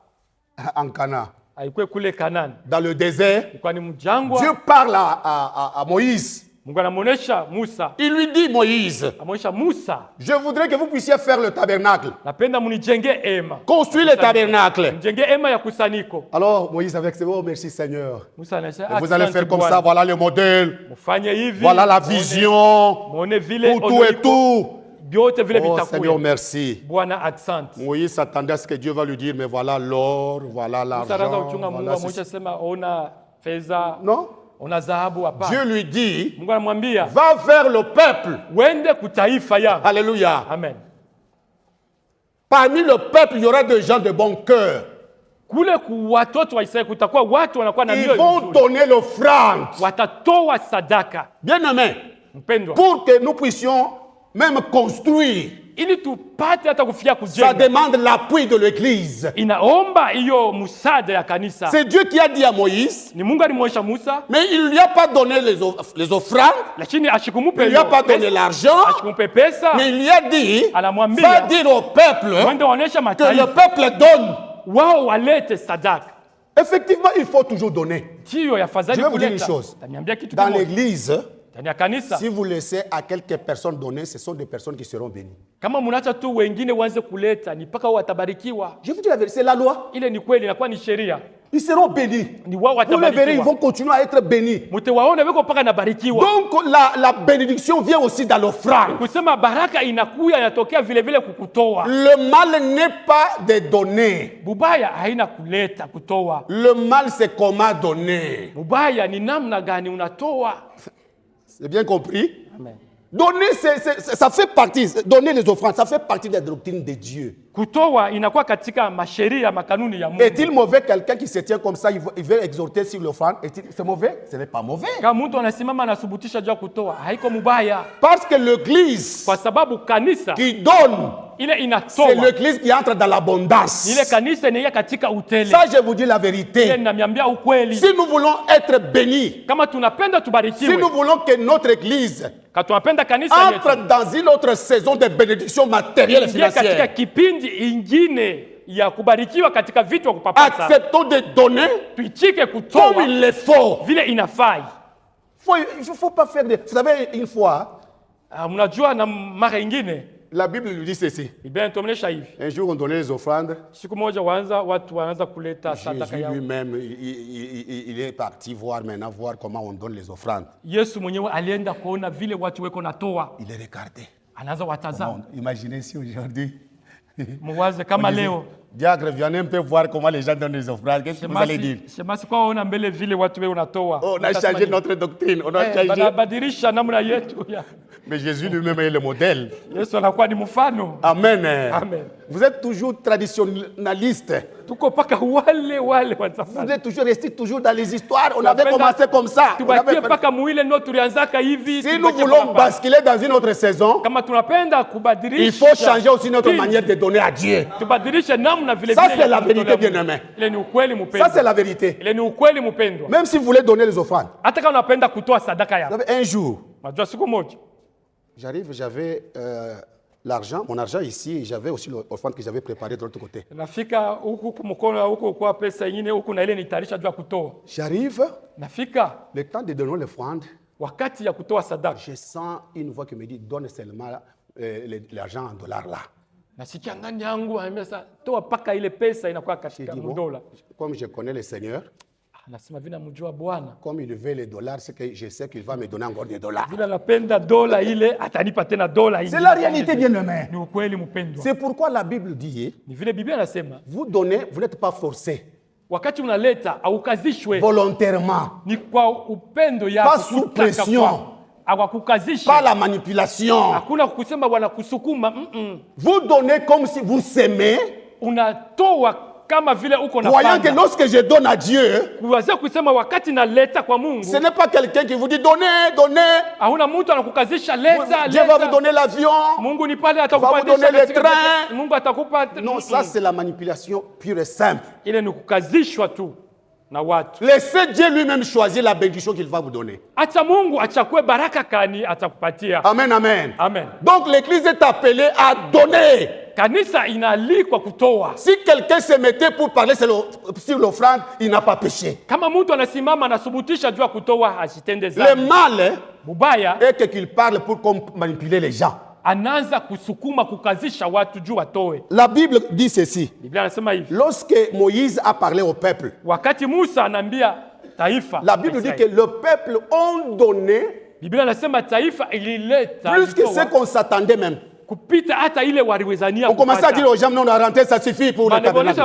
en Cana. haikuwa kule Kanani, Dans le désert, ilikuwa ni mjangwa. Dieu parle à Moïse. Mungu anamuonesha Musa, Il lui dit, Moïse, amuonesha Musa, je voudrais que vous puissiez faire le tabernacle. napenda munijenge ema, Construire le tabernacle. mjenge ema ya kusanyiko. Alors Moïse avec ses mots, merci Seigneur. Musa anasema Et vous allez faire comme ça, Bwana, voilà le modèle, mufanye hivi, voilà la vision, muone vile pour tout et onoliko, tout. vyote vile Oh Seigneur, vitakuwa. merci. Bwana asante. Moïse s'attendait à ce que Dieu va lui dire, mais voilà l'or, voilà Musa anaanza l'argent. kuchunga Mungu, Voilà amuonesha ceci. sema ona fedha, Non, ona dhahabu. Hapana, Dieu lui dit, Mungu anamwambia va vers le peuple. wende kutaifa yangu. Alléluia. Amen. Parmi le peuple, il y aura des gens de bon cœur. Kule ku watoto wa Israeli kutakuwa watu wanakuwa na Ils mioyo vont nzuri, donner l'offrande. watatoa sadaka. Bien-aimés, Mpendwa, pour que nous puissions même construire, ili tupate hata kufikia ça kujenga, demande l'appui de l'Église. inaomba hiyo msaada ya kanisa. C'est Dieu qui a dit à Moïse, Ni Mungu alimwonyesha Musa, mais il ne lui a pas donné les offrandes, lakini ashikumupe il ne lui a hiyo pas donné pesa, l'argent, ashikumupe pesa, mais il lui a dit, anamwambia va dire au peuple wende waonesha que le mataifa peuple donne. wao walete sadaka. Effectivement, il faut toujours donner. Ndiyo yafadhali Je vais vous dire kuleta. une chose. Taniambia kitu Dans kimoja. l'église, Ndani ya kanisa, si vous laissez à quelques personnes donner, ce sont des personnes qui seront bénies. kama mnaacha tu wengine waanze kuleta, ni mpaka wao watabarikiwa. Je vous dis la vérité, c'est la loi. Ile ni kweli, inakuwa ni sheria. Ils seront bénis. Ni wao Vous les verrez, ils watabarikiwa. vont continuer à être bénis. Mtawaona weko mpaka nabarikiwa. Donc la bénédiction vient aussi dans l'offrande. Kusema baraka inakuya inatokea vile vile kukutoa. Le mal n'est pas de donner. Bubaya haina kuleta kutoa. Le mal, c'est comment donner. Bubaya ni namna gani unatoa. C'est bien compris? Amen. Donner, ça fait partie, donner les offrandes, ça fait partie de la doctrine de Dieu. Kutoa inakuwa katika masheria makanuni ya Mungu. Est-il mauvais quelqu'un qui se tient comme ça, il veut exhorter sur l'offrande? C'est mauvais? Ce n'est pas mauvais. Kama mtu anasimama anasubutisha juu ya kutoa, haiko mubaya. Parce que l'église Kwa sababu kanisa qui donne, ile c'est inatoa. l'église qui entre dans l'abondance. Ile kanisa inaingia katika utele. Ça, je vous dis la Ile vérité. ninamiambia ukweli. Si nous voulons être bénis, Kama tunapenda si tubarikiwe, nous voulons que notre église kama tunapenda kanisa entre yetu dans une autre saison de bénédiction matérielle et ingie katika financière, kipindi ingine ya kubarikiwa katika vitu vya kupapasa, acceptons de donner tuichike comme kutoa il le faut. vile inafai. Il ne faut pas faire de... Vous savez, une fois, Mnajua na mara ingine la Bible nous dit ceci. Biblia inatuonyesha hivi. Un jour, on donnait les offrandes. Siku moja watu wanaanza kuleta sadaka Jésus yao. lui-même, il est parti voir comment on donne les offrandes. Yesu mwenyewe alienda kuona vile watu weko natoa. Il est regardé. Anaanza watazama. Imaginez si aujourd'hui, Muwaze kama leo. Diacre, venez un peu voir comment les gens donnent les offrandes. Qu'est-ce que vous allez dire? Shemasi kwa ona mbele vile watu wewe unatoa. On a changé notre doctrine. On a changé. Banabadilisha namna yetu. Mais Jésus lui-même est le modèle. Yesu anakuwa ni mfano. Amen. Amen. Vous êtes toujours traditionnaliste. Tuko paka wale Vous êtes toujours resté toujours dans les histoires. On avait commencé comme ça. Tubakie paka muile no tulianzaka hivi. Si nous voulons basculer dans une autre saison, kama tunapenda kubadilisha, il faut changer aussi notre manière de donner à Dieu. Tubadilishe namna vile vile. Ça c'est la vérité, bien-aimé. Ile ni ukweli mpendwa. Ça c'est la vérité. Ile ni ukweli mpendwa. Même si vous voulez donner les offrandes. Hata kama unapenda kutoa sadaka yako. Un jour, unajua siku moja j'arrive, j'avais l'argent, mon argent ici, et j'avais aussi l'offrande que j'avais préparée de l'autre côté. Nafika huku kumkono huku kwa pesa nyingine huku na ile nitarisha jua kutoa. J'arrive. Nafika le temps de donner l'offrande. Wakati ya kutoa sadaka. Je sens une voix qui me dit donne seulement l'argent en dollars là. Nasikia ngani yangu anambia toa paka ile pesa inakuwa katika dola. Comme je connais le Seigneur, nasema vina mjua Bwana. Comme il veut les dollars, c'est que je sais qu'il va me donner encore des dollars. Vile anapenda dola ile atanipa tena dola ile. C'est la réalité, bien-aimé. Ni ukweli mpendwa. C'est pourquoi la Bible dit, ni vile Biblia inasema, vous donnez, vous n'êtes pas forcé. Wakati unaleta aukazishwe. Volontairement. Ni kwa upendo yako. Pas sous pression. Awakukazisha. Pas la manipulation. Hakuna kusema wanakusukuma. Vous donnez comme si vous s'aimez. Unatoa kama vile uko na croyant que lorsque je donne à Dieu, kuweza kusema wakati naleta kwa Mungu, ce n'est pas quelqu'un qui vous dit donnez, donnez. Hauna mtu anakukazisha leta. Dieu va vous donner l'avion. Mungu ni pale atakupa le train. Mungu atakupa. Non, ça c'est la manipulation pure et simple. Ile ni kukazishwa tu na watu. Laissez Dieu lui-même choisir la bénédiction qu'il va vous donner. Acha Mungu achakue baraka kani atakupatia. Amen, amen. Amen. Donc l'église est appelée à donner. Kanisa inaalikwa kutoa. Si quelqu'un se mettait pour parler sur l'offrande, il n'a pas péché. Kama mtu anasimama anasubutisha juu ya kutoa asitende dhambi. Le mal mubaya est qu'il parle pour manipuler les gens. Anaanza kusukuma kukazisha watu juu watoe. La Bible dit ceci. Biblia inasema hivi. Lorsque Moïse a parlé au peuple, wakati Musa anaambia taifa, la Bible dit que le peuple ont donné Biblia inasema taifa ilileta plus que ce qu'on s'attendait même. Kupita hata ile waliwezania. On commençait à dire aux gens non, on a rentré, ça suffit pour le tabernacle.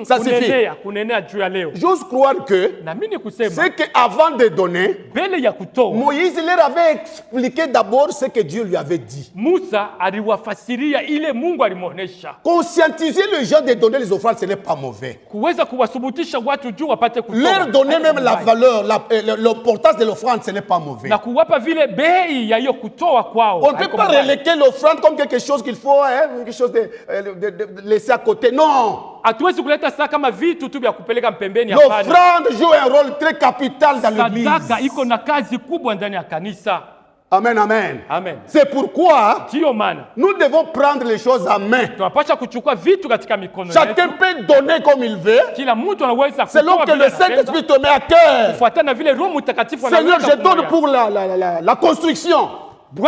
Ça suffit. Kunenea juu ya leo. J'ose croire que c'est qu'avant de donner, mbele ya kutoa, Moïse leur avait expliqué d'abord ce que Dieu lui avait dit. Musa aliwafasiria ile Mungu alimuonesha. Conscientiser les gens de donner les offrandes, ce n'est pas mauvais. Kuweza kuwasubutisha watu juu wapate kutoa. Leur donner même la valeur, l'importance de l'offrande, ce n'est pas mauvais. Na kuwapa vile bei ya hiyo kutoa kwao. On ne peut pas reléguer l'offrande comme quelque chose qu'il faut, quelque chose de laisser à côté. Non. Hatuwezi kuleta sasa kama vitu tu vya kupeleka mpembeni. L'offrande joue un rôle très capital dans l'église. Sadaka iko na kazi kubwa ndani ya kanisa. Amen, amen. Amen. C'est pourquoi nous devons prendre les choses en main. Chacun peut donner comme il veut. Selon que le Saint-Esprit te met à cœur. Seigneur, je donne pour la construction. Je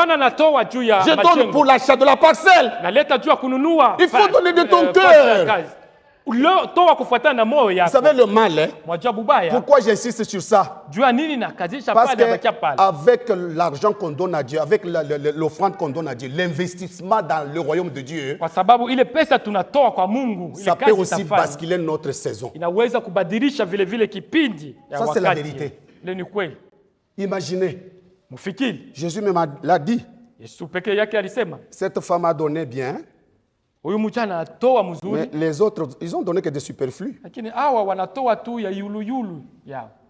donne pour l'achat de la parcelle. Il faut donner de ton cœur. Vous savez le mal, pourquoi j'insiste sur ça? Parce qu'avec l'argent qu'on donne à Dieu, avec l'offrande qu'on donne à Dieu, l'investissement dans le royaume de Dieu, ça peut aussi basculer notre saison. Ça c'est la vérité. Imaginez, Jésus même l'a dit, cette femme a donné bien. Mais les autres, ils ont donné que des superflus.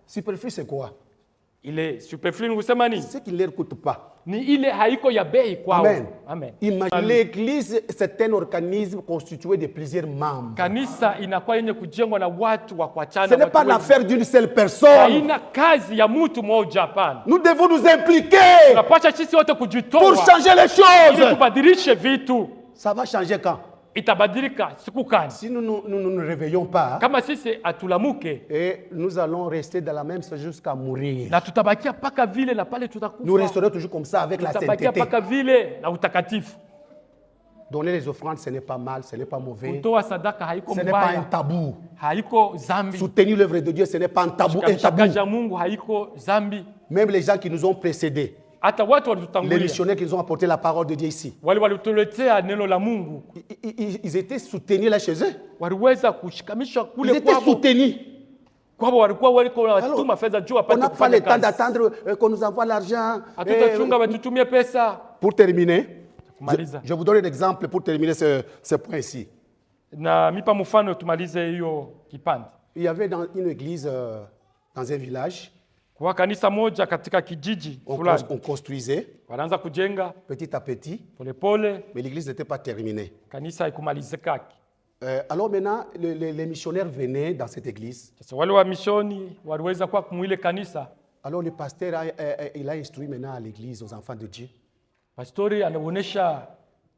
Superflu, c'est quoi? C'est qu'il ne leur coûte pas. Amen. Amen. Imagine, l'église, c'est un organisme constitué de plusieurs membres. Ce n'est pas l'affaire d'une seule personne. Nous devons nous impliquer pour changer les choses. Ça va changer quand? Si nous ne nous réveillons pas, et nous allons rester dans la même chose jusqu'à mourir. Nous resterons toujours comme ça avec la sainteté. Donner les offrandes, ce n'est pas mal, ce n'est pas mauvais. Ce n'est pas un tabou. Soutenir l'œuvre de Dieu, ce n'est pas un tabou. Même les gens qui nous ont précédés, hata watu Les walitutangulia missionnaires qui nous ont apporté la parole de Dieu ici, wale walituletea neno la Mungu ils étaient soutenus là chez eux. waliweza kushikamishwa Ils kule étaient kwao soutenus. kwao, walikuwa waliko wanatuma fedha juu On apate n'a pas kufanya le temps kazi. d'attendre qu'on nous envoie l'argent. Hatutachunga watutumie pesa. Pour terminer, Kumaliza. je vous donne un exemple pour terminer ce point ici. Na mipa mfano tumalize hiyo kipande. Il y avait dans une église, dans un village, Kwa kanisa moja katika kijiji fulani on construisait wanaanza kujenga petit à petit, polepole, mais l'église n'était pas terminée. kanisa haikumalizikaki. Alors maintenant, les missionnaires venaient dans cette église. Sasa wale wa mishoni waliweza kuwa kumwile kanisa. Alors le pasteur, il a instruit maintenant à l'église, aux enfants de Dieu. Pastori anaonesha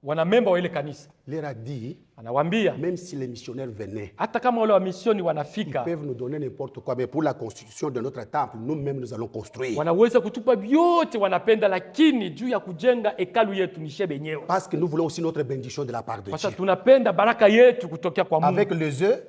wanamemba wa ile kanisa, Il leur a dit, anawaambia même si les missionnaires venaient, hata kama wale wa misioni ils wanafika, peuvent nous donner n'importe quoi, mais pour la construction de notre temple, nous-mêmes, nous allons construire. wanaweza kutupa vyote wanapenda, lakini juu ya kujenga hekalu yetu ni shebe yenyewe, Parce que nous voulons aussi notre bénédiction de la part de kwa Dieu. sababu tunapenda baraka yetu kutokea kwa Mungu. Avec les œufs,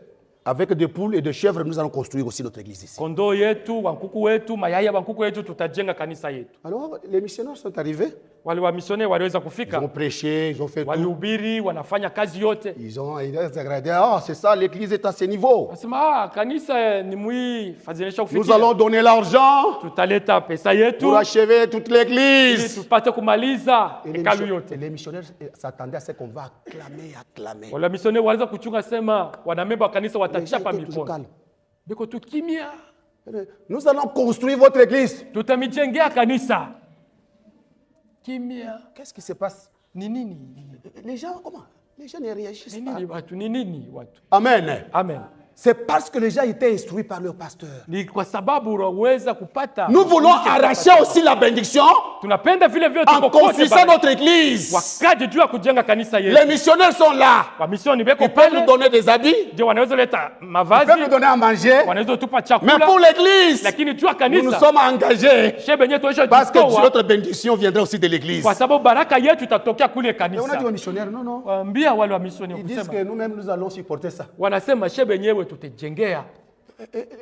avec des poules et des chèvres, nous allons construire aussi notre église ici. Kondoo yetu, wankuku wetu, mayai ya wankuku wetu, tutajenga kanisa yetu. Alors, les missionnaires sont arrivés, Wale wa misioni waliweza ils ont kufika, prêché, ils ont fait tout. walihubiri, wanafanya kazi yote. Ils ont regardé, oh, c'est ça, l'église est à ce niveau. Wasema kanisa ni mwi fazilisha Nous kufikia. allons donner l'argent Tutaleta pesa yetu pour achever toute ili l'église. tupate kumaliza Et hekalu yote. les missionnaires s'attendaient à ce qu'on va acclamer, acclamer. Wale misioni waliweza kuchunga sema wanamemba wa kanisa Les gens watachapa étaient toujours mikono. calmes. Biko tu kimya. Nous allons construire votre église. Tutamijengea kanisa. Kimya. Qu'est-ce qui se passe? Ni nini? Les gens, comment? Les gens ne réagissent Ni pas. nini watu? Ni nini watu? Amen. Amen. C'est parce que les gens étaient instruits par leur pasteur. Ni kwa sababu unaweza kupata. Nous voulons arracher aussi la bénédiction Tunapenda vile vile en construisant notre église. Wakaje juu ya kujenga kanisa Les yetu. missionnaires sont là. Wa misioni beko Ils peuvent nous pale. donner des habits, Je wanaweza leta ils mavazi, peuvent nous donner à manger. wanaweza tupa Mais chakula. pour l'église, Lakini juu ya nous nous kanisa sommes engagés shebe yenyewe tuisha parce que jitoa notre bénédiction viendra aussi de l'église. kwa sababu baraka yetu itatokea kule Et on a dit kanisa. aux missionnaires, non, non. Waambia wale wa misioni Ils disent kusema que nous-mêmes, nous allons supporter ça. wanasema shebe yenyewe tutejengea.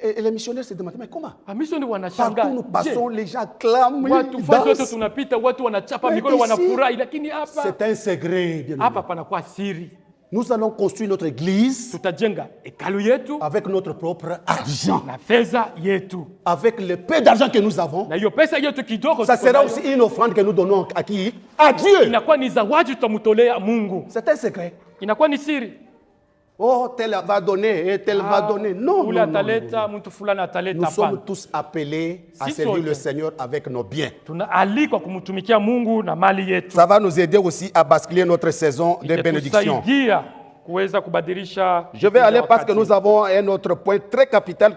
Et les missionnaires se demandent, mais comment? Wa misioni wanashangaa. Partout nous passons, les gens clament, Watu ils fasi wote dansent. tunapita, watu wanachapa Mais mikono, ici, wanafurahi, lakini hapa C'est un secret, bien hapa aimé. panakuwa siri. Nous allons construire notre église Tutajenga hekalu yetu avec notre propre argent. na fedha yetu, Avec le peu d'argent que nous avons, na hiyo pesa yetu kidogo ça tuko sera nayo, aussi une offrande que nous donnons à qui? À Dieu. inakuwa ni zawadi tutamtolea Mungu, C'est un secret. inakuwa ni siri. Oh, tel va donner et tel va donner. Non, Ule non, non, non. ataleta, mtu fulani Nous ataleta. sommes Hapana, tous appelés à Si servir sote. le Seigneur avec nos biens. tunaalikwa kumtumikia Mungu na mali yetu. Ça va nous aider aussi à basculer notre saison de bénédiction. Itatusaidia kuweza kubadilisha. Je vais aller parce que wakati. nous avons un autre point très capital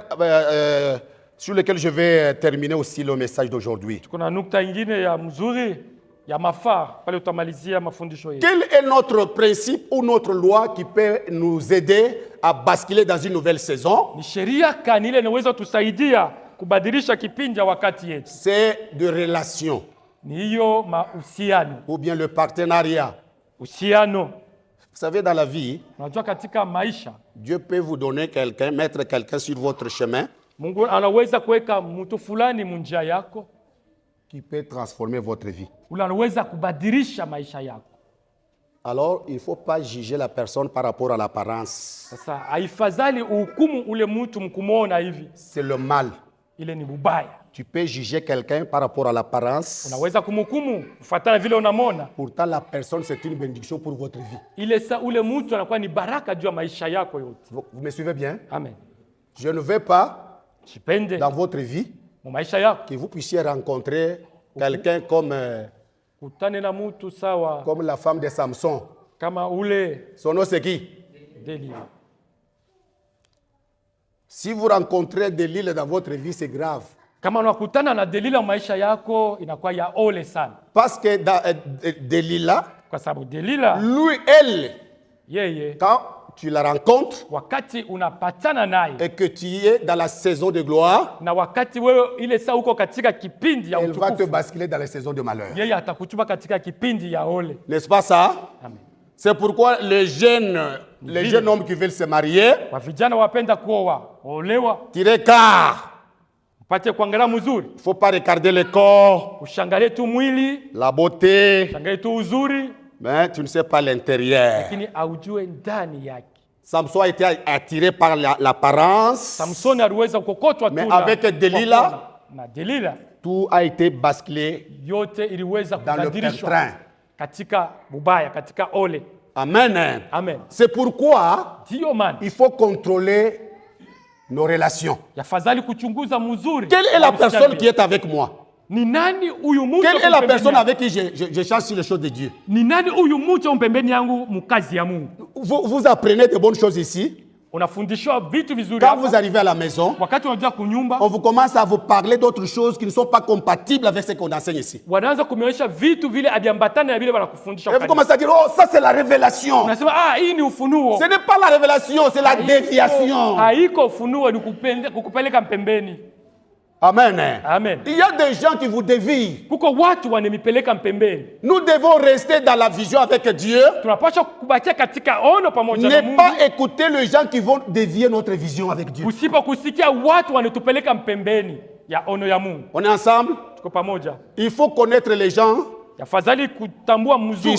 sur lequel je vais terminer aussi le message d'aujourd'hui. Kuna nukta ingine ya mzuri ya mafaa pale utamalizia mafundisho yetu. Quel est notre principe ou notre loi qui peut nous aider à basculer dans une nouvelle saison? Ni sheria kani ile inaweza tusaidia kubadilisha kipindi ya wakati yetu? C'est de relation Ni hiyo mahusiano. ou bien le partenariat. Uhusiano. Vous savez, dans la vie, Unajua katika maisha Dieu peut vous donner quelqu'un, mettre quelqu'un sur votre chemin Mungu anaweza kuweka mtu fulani munjia yako, qui peut transformer votre vie. ule anaweza kubadilisha maisha yako. Alors, il ne faut pas juger la personne par rapport à l'apparence. Sasa haifadhali uhukumu ule mtu mkumwona hivi, C'est le mal. ile ni bubaya. Tu peux juger quelqu'un par rapport à l'apparence. Unaweza kumhukumu kufuatana vile unamwona, Pourtant, la personne, c'est une bénédiction pour votre vie. ile sa ule mtu anakuwa ni baraka juu ya maisha yako yote. Vous me suivez bien? Amen. Je ne veux pas, Jipende dans votre vie, mu maisha yako, que vous puissiez rencontrer quelqu'un kutane na mtu sawa comme la femme de Samson. kama ule Son nom, c'est qui? Delila. Si vous rencontrez Delilah dans votre vie, c'est grave. Kama unakutana na Delila maisha yako inakuwa ya ole sana, Parce que Delilah, kwa sababu Delila lui, elle, yeye quand tu la rencontres wakati unapatana naye et que tu es dans la saison de gloire, na wakati wewe ile saa uko katika kipindi ya elle va te utukufu, basculer dans les saisons de malheur. yeye atakutuma katika kipindi ya ole. N'est-ce pas ça? Amen. C'est pourquoi les jeunes hommes qui veulent se marier, Kwa vijana wapenda kuoa olewa, tirez quart. upate kuangalia mzuri. Il ne faut pas regarder le corps, Ushangalie tu mwili, la beauté, ushangalie tu uzuri, mais tu ne sais pas l'intérieur. lakini aujue ndani yake. Samson a été attiré par l'apparence, Samson aliweza kukokotwa tu mais avec Delila, na Delila, tout a été basculé yote iliweza dans le kubadilishwa pétrin. katika bubaya, katika ole. Amen. Amen. C'est pourquoi Ndiyo maana il faut contrôler nos relations. yafadhali kuchunguza mzuri. Quelle est la personne qui est avec moi? Ni nani huyu mtu? Quelle est la personne avec qui je cherche sur les choses de Dieu? Ni nani huyu mtu mpembeni yangu mkazi ya Mungu? Vous apprenez de bonnes choses ici. Unafundishwa vitu vizuri Quand hapa. vous arrivez à la maison, Wakati unakuja kunyumba, on vous commence à vous parler d'autres choses qui ne sont pas compatibles avec ce qu'on enseigne ici. wanaanza kumeonyesha vitu vile abiambatana na vile wanakufundisha. Et vous commencez à dire, oh, ça c'est la révélation. Unasema hii ni ufunuo. Ce n'est pas la révélation, c'est la déviation. Haiko ufunuo, ni kukupeleka mpembeni. Amen. Amen. Il y a des gens qui vous dévient. Kuko watu wanemipeleka mpembeni. Nous devons rester dans la vision avec Dieu. Tunapaswa kubakia katika ono pamoja na Ne Mungu. pas écouter les gens qui vont dévier notre vision avec Dieu. Usipo kusikia watu wanetupeleka mpembeni ya ono ya Mungu. On est ensemble? Tuko pamoja. Il faut connaître les gens Yafadhali kutambua mzuri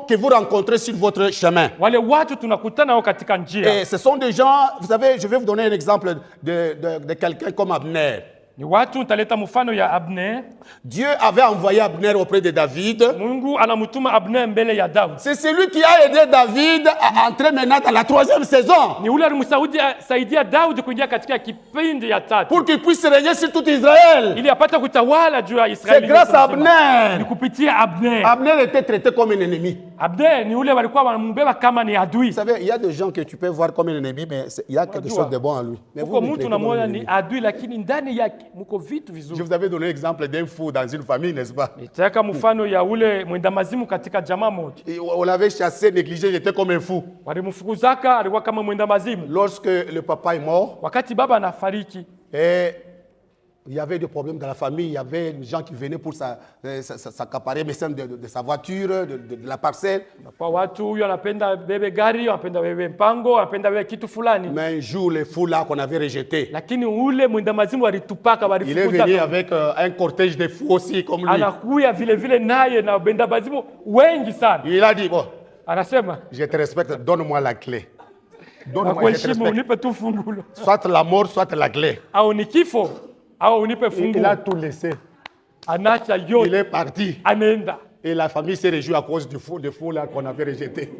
que vous rencontrez sur votre chemin. wale watu tunakutana nao katika njia. Et ce sont des gens, vous savez, je vais vous donner un exemple de quelqu'un comme Abner. Ni watu nitaleta mfano ya Abner. Dieu avait envoyé Abner auprès de David. Mungu anamutuma Abner mbele ya Daudi. C'est celui qui a aidé David à entrer maintenant dans la 3e saison. Ni ule alimsaidia Daudi kuingia katika kipindi ya tatu. Pour qu'il puisse régner sur tout Israël. Ili apate kutawala juu ya C'est Israeli. grâce à Abner. Ni kupitia Abner. Abner était traité comme un ennemi. Abner ni ule walikuwa wanambeba kama ni adui. Vous savez, il y a des gens que tu peux voir comme un ennemi, mais il y a quelque chose de bon en lui. Mais Uko vous le mtu traitez comme un unamwona ennemi. ni adui lakini ndani yake mko vitu vizuri. Je vous avais donné l'exemple d'un fou dans une famille, n'est-ce pas? Nitaka mfano ya ule mwenda mazimu katika jamaa moja. Et on l'avait chassé, négligé, il était comme un fou. Walimfukuzaka alikuwa kama mwenda mazimu. Lorsque le papa est mort, Wakati baba anafariki, et il y avait des problèmes dans la famille, il y avait des gens qui venaient pour s'accaparer de sa voiture, de la parcelle. kwa watu huyu anapenda bebe gari, anapenda bebe mpango, anapenda bebe kitu fulani. Mais un jour, le fou là qu'on avait rejeté, Lakini ule mwenda mazimu walitupaka, il est walifukuza. venu avec un cortège de fous aussi comme lui. Anakuya vile vile naye na benda mazimu wengi sana. Il a dit, bon, Anasema, je te respecte, donne-moi la clé. Donne-moi, je te nakuheshimu, respecte. unipe tu fungulo. Soit la mort, soit la clé. Au ni kifo, au unipe Il fungulo. a tout laissé. Anacha Il yote, est parti. anaenda. Et la famille s'est réjouie à cause du fou là qu'on avait rejeté.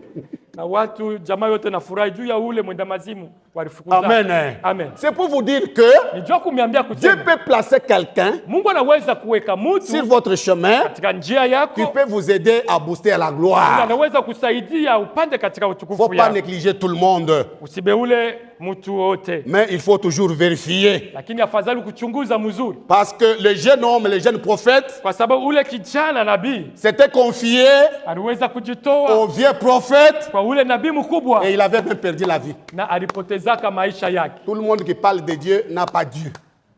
Na watu jamaa yote na furahi juu ya ule mwenda mazimu walifukuza. Amen. Amen. C'est pour vous dire que Nijua kumiambia Dieu kusema peut placer quelqu'un Mungu anaweza kuweka sur mtu votre chemin katika njia qui yako, peut vous aider à booster à la gloire. anaweza kusaidia upande katika Il ne faut utukufu pas yako. négliger tout le monde. Usibeule mtu wote, Mais il faut toujours vérifier. lakini afadhali kuchunguza mzuri, Parce que le jeune homme, le jeune prophète, kwa sababu ule kijana nabii s'était confié aliweza kujitoa au vieux prophète kwa ule nabii mkubwa et il avait même perdu la vie. na alipotezaka maisha yake. Tout le monde qui parle de Dieu n'a pas Dieu.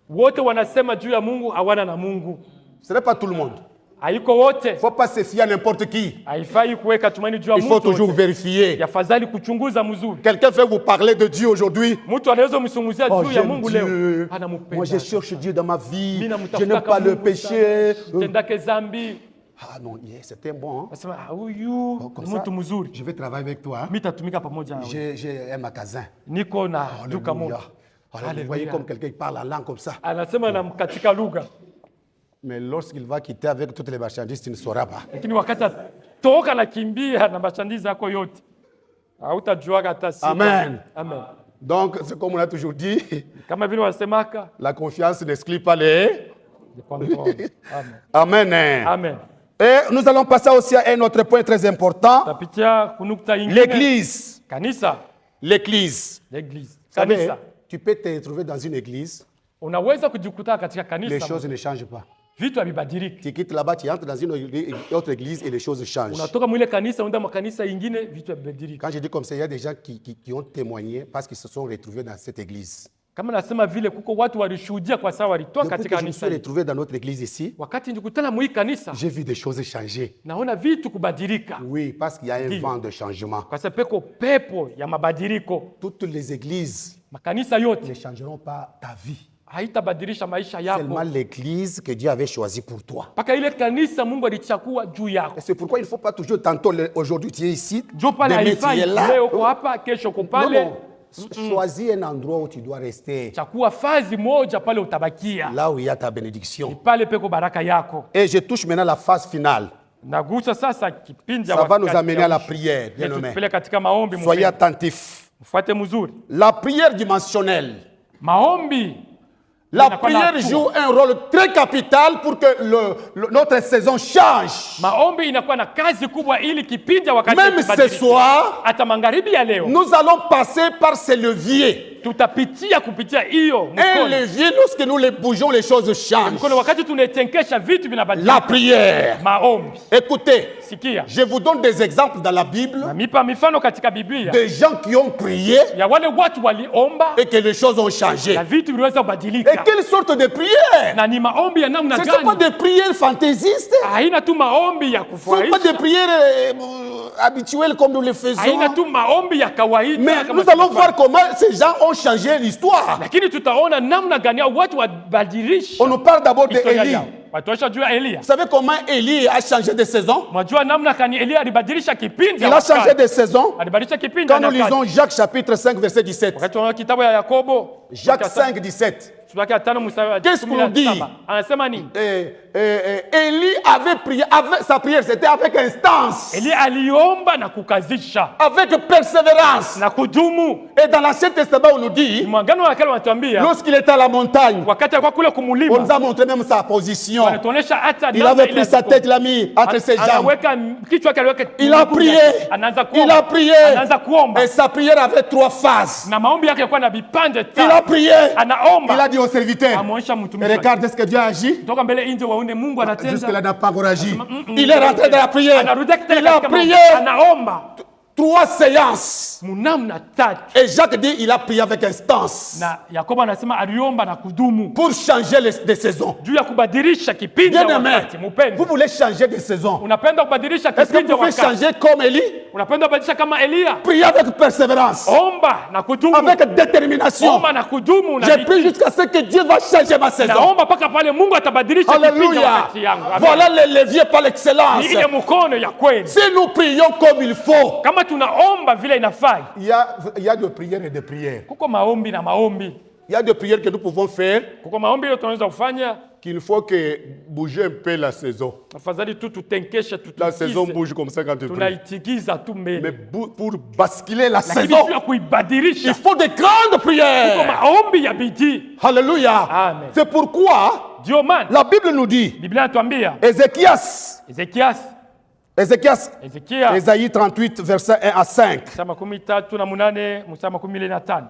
Wote wanasema juu ya Mungu, hawana na Mungu. Ce n'est pas tout le monde. Haiko wote, Il ne faut pas se fier à n'importe qui. haifai kuweka tumaini juu ya Il faut mtu toujours wote. vérifier. Yafadhali kuchunguza mzuri. Quelqu'un fait vous parler de Dieu aujourd'hui. Mtu anaweza msunguzia Oh, juu ya j'aime Mungu Dieu. leo, Moi, anampenda. je cherche Dieu dans ma vie. Mimi Je namtafuta n'aime pas kama le Mungu péché. sana. Tendake zambi. Ah non, yeah, c'était bon. Hein? Nasema huyu Comme ni ça, mtu mzuri. je vais travailler avec toi. Hein? Mimi tatumika pamoja nawe. J'ai un magasin. Niko na duka Alléluia. moja. Alors, vous voyez comme quelqu'un qui parle en langue comme ça. Anasema na katika lugha. Mais lorsqu'il va quitter avec toutes les marchandises, tu ne sauras pas. Lakini wakati toka na kimbia na mashandizi yako yote, hautajuaga hata siku. Amen. Amen. Donc, c'est comme on a toujours dit, Kama vile wasemaka, la confiance n'exclut pas les... ni control. Amen. Amen. Amen. Et nous allons passer aussi à un autre point très important. Tapitia kunukta ingine. L'église. Kanisa. L'église. L'église. Vous savez, Kanisa. tu peux te retrouver dans une église, Unaweza kujikuta katika les kanisa. choses ne changent pas. Vitu havibadiliki. Tu quittes là-bas, tu entres dans une autre église et les choses changent. Unatoka mwile kanisa unaenda makanisa ingine, vitu havibadiliki. Quand je dis comme ça, il y a des gens qui ont témoigné parce qu'ils se sont retrouvés dans cette église. Kama nasema vile kuko watu walishuhudia kwa sababu walitoka Depuis katika que je me suis kanisa. retrouvé dans notre église ici, Wakati nikutana mwi kanisa, j'ai vu des choses changer. naona vitu kubadilika. Oui, parce qu'il y a un Dis. vent de changement. Kwa sababu peko pepo ya mabadiliko. Toutes les églises Makanisa yote ne changeront pas ta vie. haitabadilisha maisha yako. Seulement l'église que Dieu avait choisie pour toi. Paka ile kanisa Mungu alichagua juu yako. Et c'est pourquoi il ne faut pas toujours tantôt aujourd'hui tu es ici, demain tu es là. Leo uko hapa, kesho uko pale. Choisis un endroit où tu dois rester. Chagua fazi moja pale utabakia. Là où il y a ta bénédiction. Pale peko baraka yako. Et je touche maintenant la phase finale. Nagusa sasa kipindi ça va nous amener à la prière, bien aimé. Soyez attentifs. La prière dimensionnelle. Maombi. La prière joue un rôle très capital pour que notre saison change. Même ce soir, nous allons passer par ces leviers. Un levier, lorsque nous les bougeons, les choses changent. La prière. Écoutez, je vous donne des exemples dans la Bible de gens qui ont prié et que les choses ont changé. Et quelle sorte de prière? Ce ne sont pas des prières fantaisistes. Ce ne sont pas des prières habituelles comme nous les faisons. Mais nous allons voir comment ces gens ont changé l'histoire. On nous parle d'abord d'Élie. Vous savez comment Élie a changé de saison? Il a changé de saison quand nous lisons Jacques chapitre 5 verset 17. Jacques 5 17. Qu'est-ce qu'on nous dit? Élie avait prié, sa prière c'était avec instance, avec persévérance. Et dans l'Ancien Testament on nous dit, lorsqu'il était à la montagne, on nous a montré même sa position. Il avait pris sa tête, il l'a mis entre ses jambes. Il a prié, et sa prière avait 3 phases. Il a prié, il a dit au serviteur, regarde ce que Dieu a agi. Jusque-là, n'a pas encore agi. Il est rentré dans la prière. Il a prié 3 séances. Et Jacques dit il a prié avec instance pour changer les saisons. Bien aimé, vous voulez changer de saison. Est-ce que vous pouvez changer comme Élie? Prier avec persévérance, avec détermination. J'ai prié jusqu'à ce que Dieu va changer ma saison. Alléluia. Voilà les leviers par l'excellence. Si nous prions comme il faut, il y a de prières et de prières. Il y a des prières que nous pouvons faire qu'il faut que bouger un peu la saison. La saison bouge comme ça quand tu pries. Mais pour basculer la saison, il faut de grandes prières. Alléluia. C'est pourquoi la Bible nous dit, Ésaïe 38, verset 1 à 5.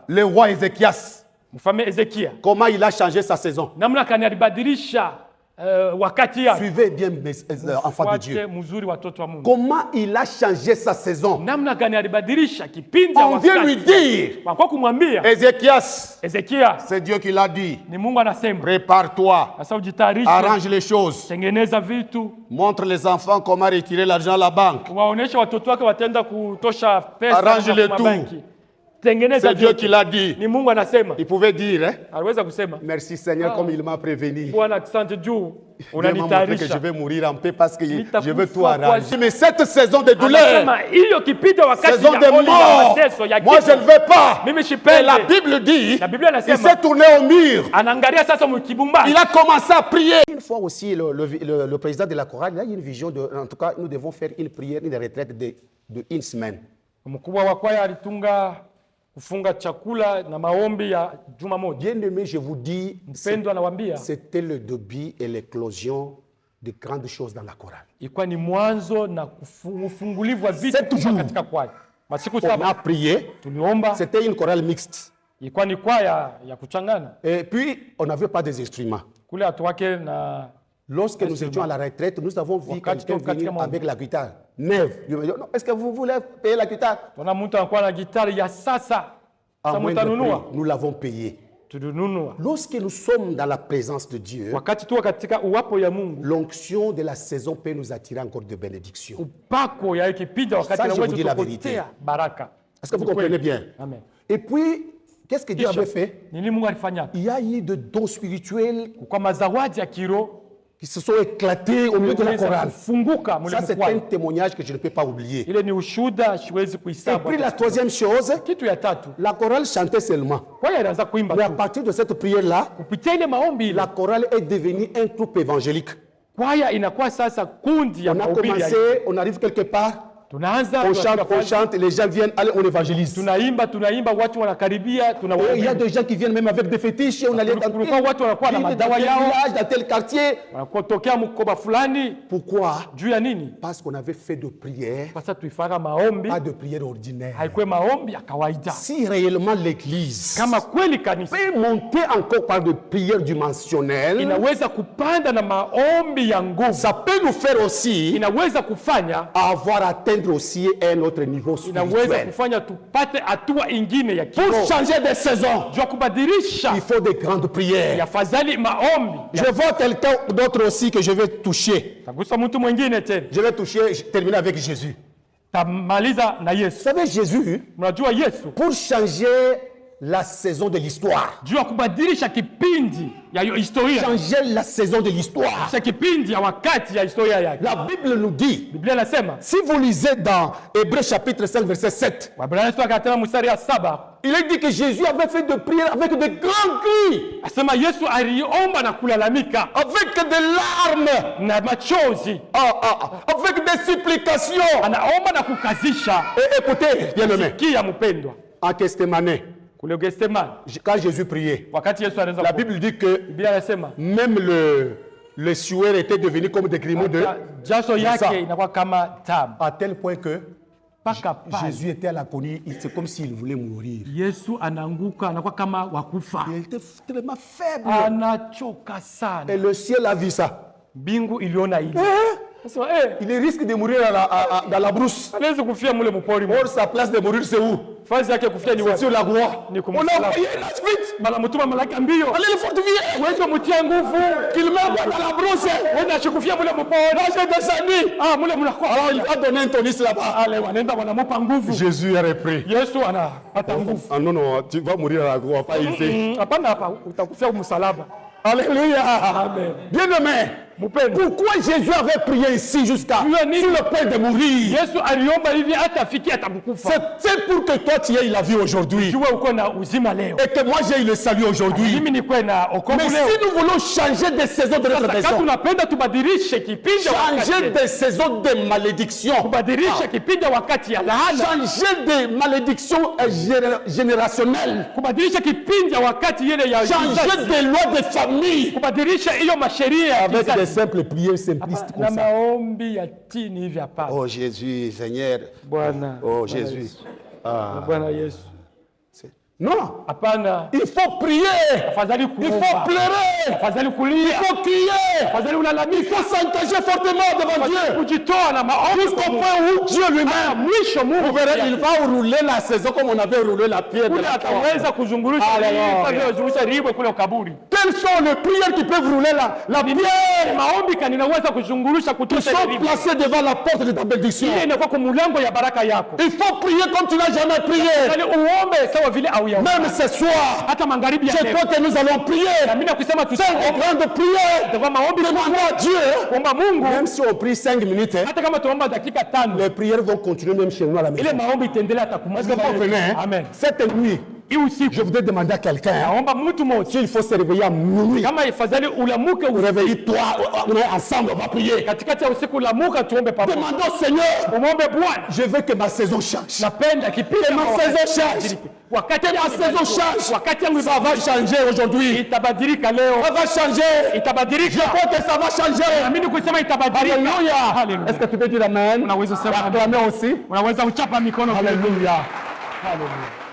Le roi Ézéchias, comment il a changé sa saison? Suivez bien, enfants de Dieu. Comment il a changé sa saison? On vient lui dire, Ézéchias, c'est Dieu qui l'a dit. Prépare-toi, arrange les choses, montre les enfants comment retirer l'argent à la banque, arrange le tout. C'est Dieu qui l'a dit. Il pouvait dire, merci Seigneur comme il m'a prévenu. Dieu m'a montré que je vais mourir en paix parce que je veux tout arranger. Mais cette saison de douleur, saison de mort, moi je ne veux pas. Et la Bible dit, il s'est tourné au mur. Il a commencé à prier. Une fois aussi, le président de la chorale, il a une vision en tout cas, nous devons faire une prière, une retraite de 1 semaine. Bien-aimé, je vous dis, c'était le début et l'éclosion de grandes choses dans la chorale. 7 jours, on a prié. C'était une chorale mixte. Et puis, on n'avait pas des instruments. Lorsque nous étions à la retraite, nous avons vu quelqu'un venir avec la guitare neuve. Je me dis, est-ce que vous voulez payer la guitare? À moins de prix, nous l'avons payé. Lorsque nous sommes dans la présence de Dieu, l'onction de la saison peut nous attirer encore de bénédictions. Ça, je vous dis la vérité. Est-ce que vous comprenez bien? Amen. Et puis, Qu'est-ce que Dieu avait fait? Nini Mungu alifanya? Il y a eu de dons spirituels Kwa mazawadi ya kiroho qui se sont éclatés au milieu de la chorale. Funguka Ça, c'est un témoignage que je ne peux pas oublier. Ile ni ushuda siwezi Et kuhesabu. puis la troisième chose, Kitu ya tatu, la chorale chantait seulement. kwa hiyo anaanza kuimba Mais à tu. partir de cette prière-là, Kupitia ile maombi ile, la chorale est devenue un groupe évangélique. kwaya inakuwa sasa kundi ya On a mahubiri. commencé, on arrive quelque part, Tunaanza on chante, les gens viennent, allez, on évangélise. tunaimba, watu wanakaribia, Et il y a des gens qui viennent même avec des fétiches, on allait dans tel kulikuwa watu wanakuwa na madawa yao, village, dans tel quartier. wanakotokea mkoba fulani. Pourquoi? Juu ya nini? Parce qu'on avait fait de prières, Kwa sababu tuifanya maombi, pas de prières ordinaires. haikuwa maombi ya kawaida. Si réellement l'église Kama kweli kanisa peut monter encore par de prières dimensionnelles, inaweza kupanda na maombi ya nguvu, ça peut nous faire aussi inaweza kufanya avoir atteindre aussi un autre niveau inaweza spirituel. kufanya tupate hatua ingine ya Pour kiroho. changer de saison, Jua kubadilisha, il faut des grandes prières. yafadhali maombi. Je vois quelqu'un d'autre aussi que je vais toucher. Tagusa mtu mwingine tena, Je vais toucher, je terminer avec Jésus. tamaliza na Vous Yesu. savez, Jésus, Mnajua Yesu pour changer la saison de l'histoire, juu ya kubadilisha kipindi ya hiyo historia, changer la saison de l'histoire, cha kipindi ya wakati ya historia yake. la Bible nous dit, Biblia inasema, si vous lisez dans Hébreux chapitre 5 verset 7, Waebrania sura ya 5 mstari ya 7, il est dit que Jésus avait fait de prières avec de grands cris, asema Yesu aliomba na kulalamika avec des larmes, na machozi, avec des supplications. anaomba na kukazisha. Et écoutez, bien-aimés, Kia mpendwa, en Gethsémane, kule Gethsemane, quand Jésus priait, wakati Yesu anaanza la kuomba, Bible dit que Biblia inasema même le sueur était devenu comme des grumeaux de jasho ça. yake inakuwa kama tamu, À tel point que mpaka pale Jésus était à l'agonie, c'est comme s'il voulait mourir. Yesu anaanguka, anakuwa kama wakufa, Il était tellement faible. anachoka sana. Et le ciel a vu ça. Mbingu iliona hili, sasa Il risque de mourir dans la brousse. anaweza kufia mule mpori. Or, sa place de mourir, c'est où? Fazi yake kufia ni C'est wapi? sur la croix. Ni On a kumsalaba. envoyé la vite. Bala mutuma malaki mbio, Allez le fortifier. wewe mtia nguvu, Qu'il meure dans la brousse. wewe ashikufia mule mpori. Là, j'ai descendu. Mule mnakuwa. Alors, il va donner un tonus là-bas. Ale wanaenda wanamupa nguvu. Jésus a repris. Yesu anapata nguvu. Ah non, non, tu vas mourir à la croix, pas ici. Hapana, hapa utakufia msalaba. Alléluia. Amen. Bien-aimé, pourquoi Jésus avait prié ici jusqu'à sur le point de mourir? Yesu aliomba hivi hata afikie atakufa. C'est pour que toi tu aies la vie aujourd'hui. Jua uko na uzima leo. Et que moi j'ai eu le salut aujourd'hui. Mimi nikuwe na okovu Mais leo. si nous voulons changer des saisons de notre Sasa kama maison, tunapenda tubadilishe kipindi changer des saisons de malédiction, kubadilisha kipindi wakati ya laana, changer des malédictions générationnelles, kubadilisha kipindi wakati ile ya changer des lois de famille kubadilisha hiyo masheria ya avec kizazi. des simples prières simplistes na comme ça. maombi ya chini hivi hapa. Oh Jésus, Seigneur. Bwana. Oh Jésus. Bwana Yesu. Non, Hapana. il faut prier. Afadhali Il kuomba. faut pleurer. Afadhali Il kulia. faut crier. Afadhali Il ulalamika. faut s'engager fortement devant Dieu. Kujitoa na maombi Jusqu'au point où Dieu lui-même, mwisho Mungu vous verrez, il va rouler la saison comme on avait roulé la pierre de kule la croix. ataweza kuzungulusha Hallelujah. riba kuzungusha riba kule ukaburi. Quelles sont les prières qui peuvent rouler la pierre Maombi kaninaweza kuzungulusha qui kutosha sont riba. placées devant la porte de ta bénédiction? Ile inakuwa kwa mlango ya baraka yako. Il faut prier comme tu n'as jamais prié. Yaani uombe sawa vile au ya. Même ce soir, Hata magharibi ya c'est leo. toi que nous allons prier. Na mimi nakusema C'est une tusiombe grande prière. kwa maombi Demande à Dieu. kuomba Mungu. Même si on prie 5 minutes, Hata kama tuomba dakika 5, les prières vont continuer même chez nous à la maison. ile maombi itaendelea hata Est-ce que vous comprenez? Amen. Cette nuit, Hii usiku je voudrais demander à quelqu'un naomba mtu mmoja s'il faut se réveiller à minuit. kama ifadhali ulamuke Réveille-toi, on est ensemble, on va prier. katikati ya usiku ulamuka tuombe pamoja. Demandons au Seigneur, Umwombe Bwana. je veux que ma saison change. Napenda kipindi Que ma saison change. wakati Que ma saison change. wakati yangu Ça va changer aujourd'hui. itabadilika leo. Ça va changer. Itabadilika. Je crois que ça va changer. Naamini kusema itabadilika. Alléluia. Est-ce que tu peux dire amen? Unaweza sema Acclamer aussi. unaweza uchapa mikono. Alléluia. Hallelujah.